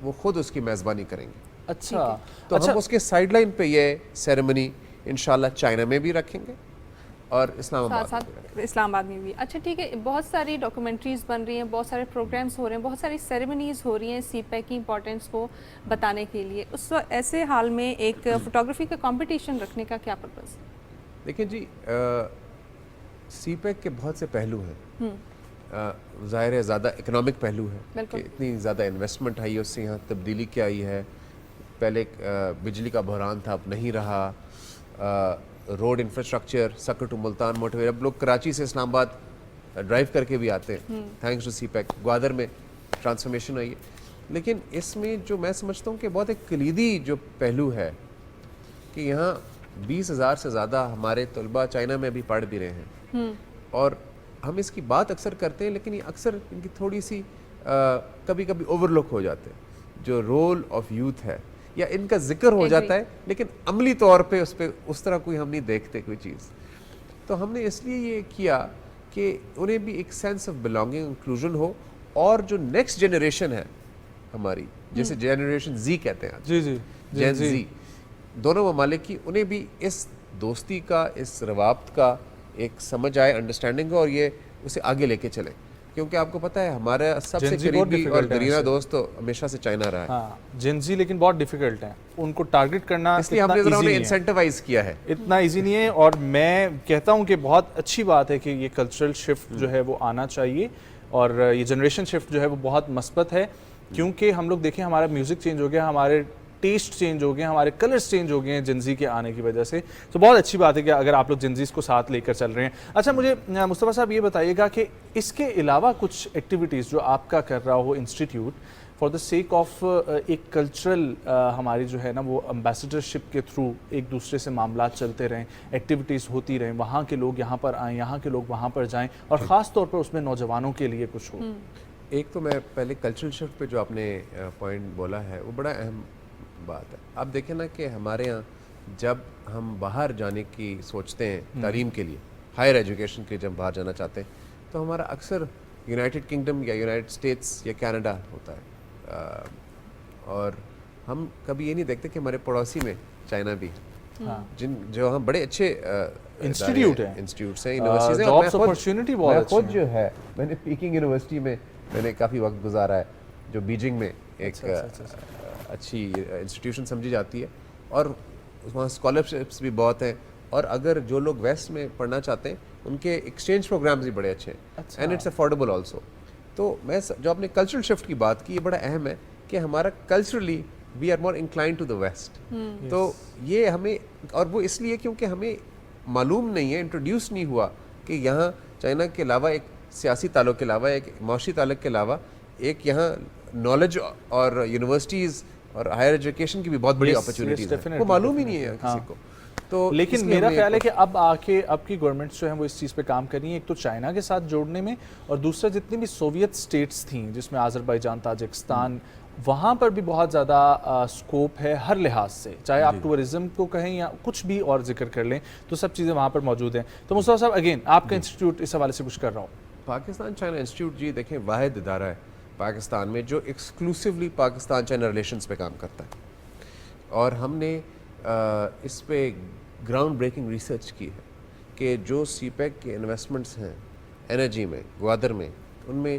وہ خود اس کی میزبانی کریں گے. اچھا، تو ہم اس کے سائڈ لائن پہ یہ سیریمنی انشاءاللہ چائنا میں بھی رکھیں گے اور اسلام آباد میں بھی. اچھا ٹھیک ہے، بہت ساری ڈاکومنٹریز بن رہی ہیں، بہت سارے پروگرامز ہو رہے ہیں، بہت ساری سیریمنیز ہو رہی ہیں سی پیک کی امپورٹنس کو بتانے کے لیے. اس ایسے حال میں ایک فوٹوگرافی کا کمپٹیشن رکھنے کا کیا پرپز؟ دیکھیں جی، سی پیک کے بہت سے پہلو ہیں. ظاہر ہے زیادہ اکنامک پہلو ہے کہ اتنی زیادہ انویسٹمنٹ آئی ہے، اس سے یہاں تبدیلی کیا آئی ہے. پہلے بجلی کا بحران تھا، اب نہیں رہا. Road infrastructure, Sukkur to Multan motorway, اب لوگ کراچی سے اسلام آباد ڈرائیو کر کے بھی آتے ہیں thanks to CPEC. Gwadar میں ٹرانسفارمیشن آئی ہے. لیکن اس میں جو میں سمجھتا ہوں کہ بہت ایک کلیدی جو پہلو ہے کہ یہاں 20,000 سے زیادہ ہمارے طلباء چائنا میں بھی پڑھ بھی رہے ہیں، اور ہم اس کی بات اکثر کرتے ہیں لیکن یہ اکثر ان کی تھوڑی سی کبھی کبھی اوور لک ہو جاتے ہیں. جو رول آف یوتھ ہے یا ان کا ذکر ہو جاتا ہے لیکن عملی طور پہ اس طرح کوئی ہم نہیں دیکھتے کوئی چیز. تو ہم نے اس لیے یہ کیا کہ انہیں بھی ایک سینس آف بلانگنگ، انکلوژن ہو، اور جو نیکسٹ جنریشن ہے ہماری، جیسے جنریشن زی کہتے ہیں، جین زی، دونوں ممالک کی، انہیں بھی اس دوستی کا، اس روابط کا ایک سمجھ آئے، انڈرسٹینڈنگ ہو، اور یہ اسے آگے لے کے چلیں. کیونکہ آپ کو پتہ ہے ہمارا سب سے قریبی اور دیرینہ دوست تو ہمیشہ سے چائنا رہا ہے. جنزی لیکن بہت ڈیفیکلٹ ہیں، ان کو ٹارگٹ کرنا اس لیے ہم نے ذرا انہیں انسینٹیوائز کیا ہے، اتنا ایزی نہیں ہے. اور میں کہتا ہوں کہ بہت اچھی بات ہے کہ یہ کلچرل شفٹ جو ہے وہ آنا چاہیے، اور یہ جنریشن شفٹ جو ہے وہ بہت مثبت ہے. کیونکہ ہم لوگ دیکھیں ہمارا میوزک چینج ہو گیا، ہمارے ٹیسٹ چینج ہو گئے، ہمارے کلرز چینج ہو گئے ہیں جنزی کے آنے کی وجہ سے. تو بہت اچھی بات ہے کہ اگر آپ لوگ جنزیز کو ساتھ لے کر چل رہے ہیں. اچھا مجھے مصطفیٰ صاحب یہ بتائیے گا کہ اس کے علاوہ کچھ ایکٹیویٹیز جو آپ کا کر رہا ہو institute for the sake of ایک کلچرل ہماری جو ہے نا وہ امبیسڈرشپ کے تھرو ایک دوسرے سے معاملات چلتے رہیں، ایکٹیویٹیز ہوتی رہیں، وہاں کے لوگ یہاں پر آئیں، یہاں کے لوگ وہاں پر جائیں، اور خاص طور پر اس میں نوجوانوں کے لیے کچھ ہو؟ ایک تو میں پہلے کلچرل شفٹ پہ جو آپ نے پوائنٹ بولا ہے وہ بڑا اہم بات ہے. آپ دیکھیں نا کہ ہمارے ہاں جب ہم باہر جانے کی سوچتے ہیں تعلیم کے لیے، ہائر ایجوکیشن کے لیے جب باہر جانا چاہتے ہیں تو ہمارا اکثر یونائٹڈ کنگڈم یا یونائٹڈ اسٹیٹس یا کینیڈا ہوتا ہے، اور ہم کبھی یہ نہیں دیکھتے کہ ہمارے پڑوسی میں چائنا بھی جو ہم بڑے اچھے انسٹیٹیوٹس ہیں، یونیورسٹیز ہیں. میں خود جو ہے میں نے پیکنگ یونیورسٹی میں میں نے کافی وقت گزارا ہے، جو بیجنگ میں ایک اچھی انسٹیٹیوشن سمجھی جاتی ہے، اور وہاں اسکالرشپس بھی بہت ہیں، اور اگر جو لوگ ویسٹ میں پڑھنا چاہتے ہیں ان کے ایکسچینج پروگرامز بھی بڑے اچھے ہیں، اینڈ اٹس افورڈیبل آلسو. تو میں جو آپ نے کلچرل شفٹ کی بات کی، یہ بڑا اہم ہے کہ ہمارا culturally we are more inclined to the west. تو یہ ہمیں، اور وہ اس لیے کیونکہ ہمیں معلوم نہیں ہے، انٹروڈیوس نہیں ہوا کہ یہاں چائنا کے علاوہ ایک سیاسی تعلق کے علاوہ، ایک معاشی تعلق کے علاوہ، ایک یہاں نالج اور یونیورسٹیز اور ہائر ایجوکیشن کی بھی بہت بڑی اپرچونیٹیز ہیں، وہ معلوم ہی نہیں ہے کسی کو. تو لیکن میرا خیال ہے کہ اب اب کی گورنمنٹس جو ہیں وہ اس چیز پہ کام کر رہی ہیں، ایک تو چائنا کے ساتھ جوڑنے میں، اور دوسرا جتنی بھی سوویت سٹیٹس تھیں جس میں آذربائیجان، تاجکستان، وہاں پر بھی بہت زیادہ سکوپ ہے ہر لحاظ سے، چاہے آپ ٹورزم کو کہیں یا کچھ بھی اور ذکر کر لیں، تو سب چیزیں وہاں پر موجود ہیں. تو مصطفیٰ صاحب اگین آپ کا انسٹیٹیوٹ اس حوالے سے کچھ کر رہا ہوں. پاکستان چائنا انسٹیٹیوٹ جی دیکھیں واحد ادارہ ہے پاکستان میں جو ایکسکلوسیولی پاکستان چائنا ریلیشنز پہ کام کرتا ہے، اور ہم نے اس پہ گراؤنڈ بریکنگ ریسرچ کی ہے کہ جو سی پیک کے انویسٹمنٹس ہیں انرجی میں، گوادر میں، ان میں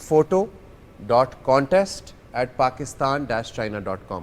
photo.contest@pakistan-china.com,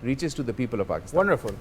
reaches to the people of Pakistan. Wonderful.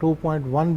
2.1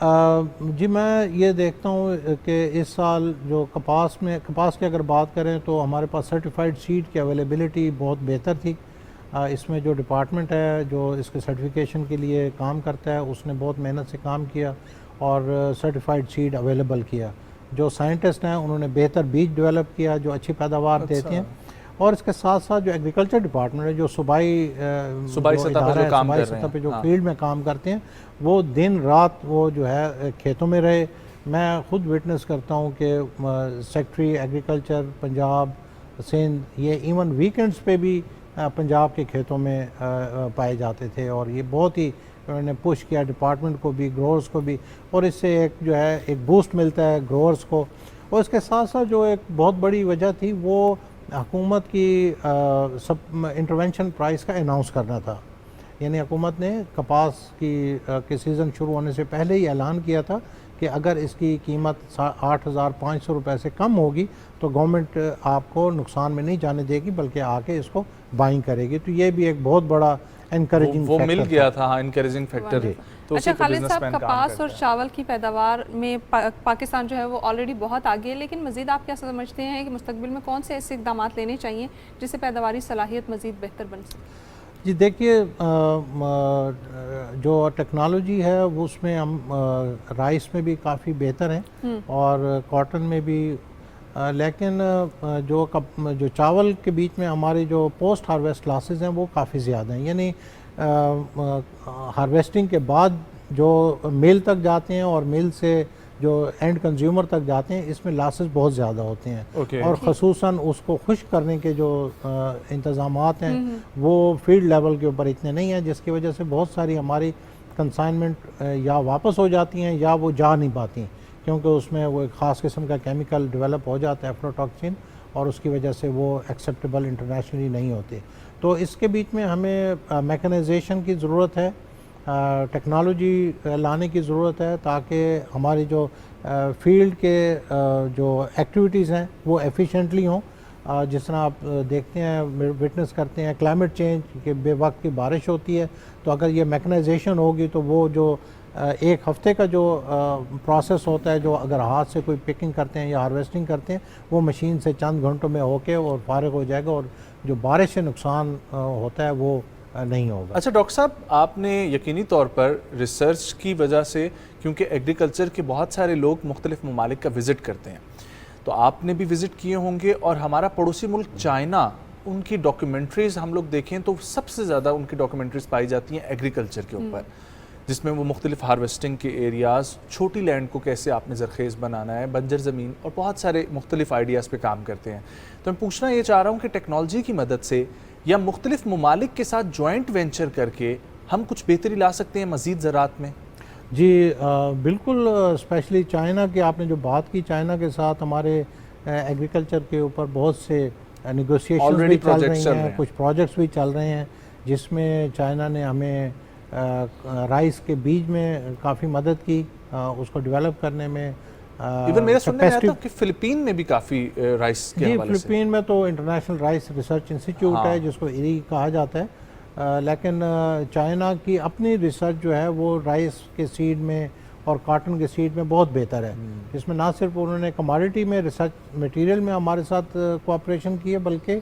جی میں یہ دیکھتا ہوں کہ اس سال جو کپاس کی اگر بات کریں تو ہمارے پاس سرٹیفائڈ سیڈ کی اویلیبلٹی بہت بہتر تھی. اس میں جو ڈپارٹمنٹ ہے جو اس کے سرٹیفیکیشن کے لیے کام کرتا ہے اس نے بہت محنت سے کام کیا اور سرٹیفائڈ سیڈ اویلیبل کیا. جو سائنٹسٹ ہیں انہوں نے بہتر بیج ڈیولپ کیا جو اچھی پیداوار دیتے ہیں. اور اس کے ساتھ ساتھ جو ایگریکلچر ڈپارٹمنٹ ہے جو صوبائی سطح پہ جو فیلڈ میں کام کرتے ہیں وہ دن رات وہ جو ہے کھیتوں میں رہے. میں خود وٹنس کرتا ہوں کہ سیکٹری ایگریکلچر پنجاب سندھ یہ ایون ویکنڈز پہ بھی پنجاب کے کھیتوں میں پائے جاتے تھے اور یہ بہت ہی انہوں نے پش کیا ڈپارٹمنٹ کو بھی گروورز کو بھی اور اس سے ایک جو ہے ایک بوسٹ ملتا ہے گروورز کو. اور اس کے ساتھ ساتھ جو ایک بہت بڑی وجہ تھی وہ حکومت کی انٹرونشن پرائس کا اناؤنس کرنا تھا. یعنی حکومت نے کپاس کے سیزن شروع ہونے سے پہلے ہی اعلان کیا تھا کہ اگر اس کی قیمت 8,500 روپے سے کم ہوگی تو گورنمنٹ آپ کو نقصان میں نہیں جانے دے گی بلکہ آ کے اس کو بائنگ کرے گی. تو یہ بھی ایک بہت بڑا انکریجنگ وہ مل گیا تھا. ہاں انکریجنگ فیکٹر. اچھا خالد صاحب کپاس اور چاول کی پیداوار میں پاکستان جو ہے وہ آلریڈی بہت آگے ہے لیکن مزید آپ کیا سمجھتے ہیں کہ مستقبل میں کون سے ایسے اقدامات لینے چاہیے جس سے پیداواری صلاحیت مزید بہتر بن سکے؟ جی دیکھیے جو ٹیکنالوجی ہے وہ اس میں ہم رائس میں بھی کافی بہتر ہیں اور کاٹن میں بھی لیکن جو چاول کے بیچ میں ہماری جو پوسٹ ہارویسٹ لاسز ہیں وہ کافی زیادہ ہیں. یعنی ہارویسٹنگ کے بعد جو مل تک جاتے ہیں اور مل سے جو اینڈ کنزیومر تک جاتے ہیں اس میں لاسز بہت زیادہ ہوتے ہیں اور خصوصاً اس کو خشک کرنے کے جو انتظامات ہیں وہ فیلڈ لیول کے اوپر اتنے نہیں ہیں جس کی وجہ سے بہت ساری ہماری کنسائنمنٹ یا واپس ہو جاتی ہیں یا وہ جا نہیں پاتی کیونکہ اس میں وہ ایک خاص قسم کا کیمیکل ڈیولپ ہو جاتا ہے افلاٹاکسن اور اس کی وجہ سے وہ ایکسیپٹیبل انٹرنیشنلی نہیں ہوتے. تو اس کے بیچ میں ہمیں میکنائزیشن کی ضرورت ہے, ٹیکنالوجی لانے کی ضرورت ہے تاکہ ہماری جو فیلڈ کے جو ایکٹیویٹیز ہیں وہ ایفیشینٹلی ہوں. جس طرح آپ دیکھتے ہیں وٹنس کرتے ہیں کلائمیٹ چینج کہ بے وقت کی بارش ہوتی ہے, تو اگر یہ میکنائزیشن ہوگی تو وہ جو ایک ہفتے کا جو پروسیس ہوتا ہے جو اگر ہاتھ سے کوئی پکنگ کرتے ہیں یا ہارویسٹنگ کرتے ہیں وہ مشین سے چند گھنٹوں میں ہو کے اور فارغ ہو جائے گا اور جو بارش سے نقصان ہوتا ہے وہ نہیں ہوگا. اچھا ڈاکٹر صاحب, آپ نے یقینی طور پر ریسرچ کی وجہ سے, کیونکہ ایگریکلچر کے بہت سارے لوگ مختلف ممالک کا وزٹ کرتے ہیں, تو آپ نے بھی وزٹ کیے ہوں گے, اور ہمارا پڑوسی ملک چائنا, ان کی ڈاکیومنٹریز ہم لوگ دیکھیں تو سب سے زیادہ ان کی ڈاکیومنٹریز پائی جاتی ہیں ایگریکلچر کے اوپر, جس میں وہ مختلف ہارویسٹنگ کے ایریاز, چھوٹی لینڈ کو کیسے آپ نے زرخیز بنانا ہے, بنجر زمین, اور بہت سارے مختلف آئیڈیاز پہ کام کرتے ہیں. تو میں پوچھنا یہ چاہ رہا ہوں کہ ٹیکنالوجی کی مدد سے یا مختلف ممالک کے ساتھ جوائنٹ وینچر کر کے ہم کچھ بہتری لا سکتے ہیں مزید زراعت میں؟ جی بالکل, اسپیشلی چائنا کی آپ نے جو بات کی, چائنا کے ساتھ ہمارے ایگریکلچر کے اوپر بہت سے نیگوسیشن بھی چل رہی ہیں, کچھ پروجیکٹس بھی چل رہے ہیں جس میں چائنا نے ہمیں رائس کے بیج میں کافی مدد کی, اس کو ڈیولپ کرنے میں. ایون میرے سننے میں آتا کہ فلپین میں بھی کافی رائس کے حوالے سے. فلپین میں تو انٹرنیشنل رائس ریسرچ انسٹیٹیوٹ ہے جس کو ایری کہا جاتا ہے, لیکن چائنا کی اپنی ریسرچ جو ہے وہ رائس کے سیڈ میں اور کاٹن کے سیڈ میں بہت بہتر ہے, جس میں نہ صرف انہوں نے کماڈیٹی میں ریسرچ میٹیریل میں ہمارے ساتھ کوآپریشن کی ہے بلکہ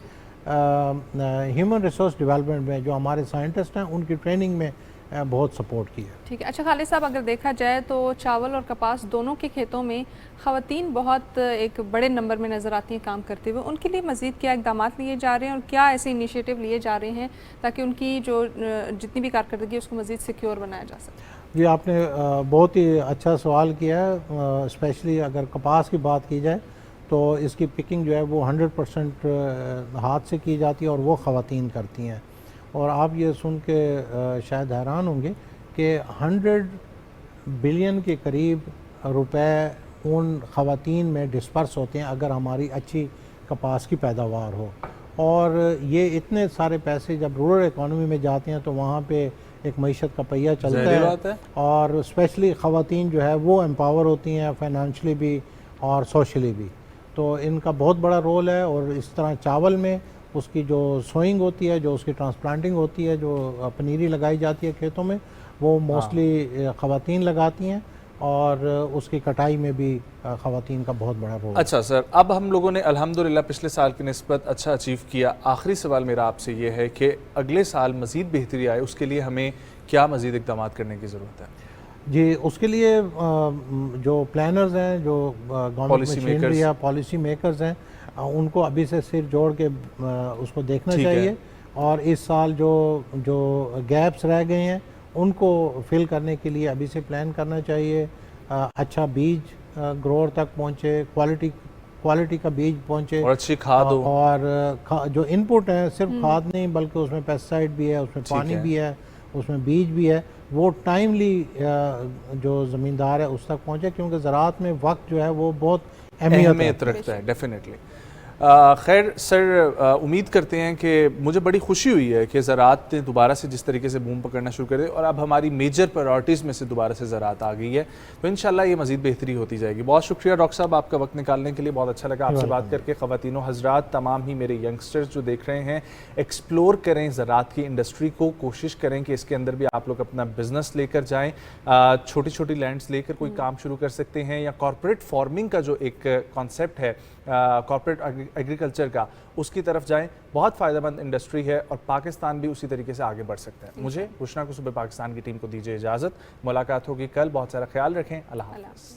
ہیومن ریسورس ڈیولپمنٹ میں جو ہمارے سائنٹسٹ ہیں ان کی ٹریننگ میں بہت سپورٹ کی ہے. ٹھیک ہے. اچھا خالد صاحب, اگر دیکھا جائے تو چاول اور کپاس دونوں کے کھیتوں میں خواتین بہت ایک بڑے نمبر میں نظر آتی ہیں کام کرتے ہوئے, ان کے لیے مزید کیا اقدامات لیے جا رہے ہیں اور کیا ایسے انیشیٹو لیے جا رہے ہیں تاکہ ان کی جو جتنی بھی کارکردگی ہے اس کو مزید سیکیور بنایا جا سکے؟ جی آپ نے بہت ہی اچھا سوال کیا ہے. اسپیشلی اگر کپاس کی بات کی جائے تو اس کی پکنگ جو ہے وہ 100% ہاتھ سے کی جاتی ہے اور وہ خواتین کرتی ہیں, اور آپ یہ سن کے شاید حیران ہوں گے کہ 100 بلین کے قریب روپے ان خواتین میں ڈسپرس ہوتے ہیں اگر ہماری اچھی کپاس کی پیداوار ہو. اور یہ اتنے سارے پیسے جب رورل اکانومی میں جاتے ہیں تو وہاں پہ ایک معیشت کا پہیہ چلتا ہے, اور اسپیشلی خواتین جو ہے وہ امپاور ہوتی ہیں فائنانشلی بھی اور سوشلی بھی, تو ان کا بہت بڑا رول ہے. اور اس طرح چاول میں اس کی جو سوئنگ ہوتی ہے, جو اس کی ٹرانسپلانٹنگ ہوتی ہے, جو پنیری لگائی جاتی ہے کھیتوں میں, وہ موسٹلی خواتین لگاتی ہیں. اور اس کی کٹائی میں بھی خواتین کا بہت بڑا رول ہے۔ اچھا سر، اب ہم لوگوں نے الحمدللہ پچھلے سال کی نسبت اچھا اچیو کیا، آخری سوال میرا آپ سے یہ ہے کہ اگلے سال مزید بہتری آئے اس کے لیے ہمیں کیا مزید اقدامات کرنے کی ضرورت ہے؟ جی، اس کے لیے جو پلانرز ہیں، جو گورنمنٹ مشینری یا پالیسی میکرز ہیں، ان کو ابھی سے سر جوڑ کے اس کو دیکھنا چاہیے، اور اس سال جو گیپس رہ گئے ہیں ان کو فل کرنے کے لیے ابھی سے پلان کرنا چاہیے۔ اچھا بیج گروور تک پہنچے، کوالٹی کا بیج پہنچے، اور اچھی کھاد ہو، اور جو ان پٹ ہے صرف کھاد نہیں بلکہ اس میں پیسٹیسائڈ بھی ہے، اس میں پانی بھی ہے، اس میں بیج بھی ہے، وہ ٹائملی جو زمیندار ہے اس تک پہنچے، کیونکہ زراعت میں وقت جو ہے وہ بہت اہمیت رکھتا ہے ڈیفینیٹلی۔ خیر سر، امید کرتے ہیں کہ مجھے بڑی خوشی ہوئی ہے کہ زراعت نے دوبارہ سے جس طریقے سے بوم پکڑنا شروع کر دی اور اب ہماری میجر پرائرٹیز میں سے دوبارہ سے زراعت آ گئی ہے، تو انشاءاللہ یہ مزید بہتری ہوتی جائے گی۔ بہت شکریہ ڈاکٹر صاحب آپ کا وقت نکالنے کے لیے، بہت اچھا لگا آپ سے بات کر کے۔ خواتین و حضرات، تمام ہی میرے ینگسٹرز جو دیکھ رہے ہیں، ایکسپلور کریں زراعت کی انڈسٹری کو، کوشش کریں کہ اس کے اندر بھی آپ لوگ اپنا بزنس لے کر جائیں، چھوٹی چھوٹی لینڈز لے کر کوئی کام شروع کر سکتے ہیں، یا کارپوریٹ فارمنگ کا جو ایک کانسیپٹ ہے کارپوریٹ ایگریکلچر کا، اس کی طرف جائیں، بہت فائدہ مند انڈسٹری ہے اور پاکستان بھی اسی طریقے سے آگے بڑھ سکتا ہے۔ مجھے بشرا کو صبح پاکستان کی ٹیم کو دیجیے اجازت، ملاقات ہوگی کل، بہت سارا خیال رکھیں، اللہ حافظ۔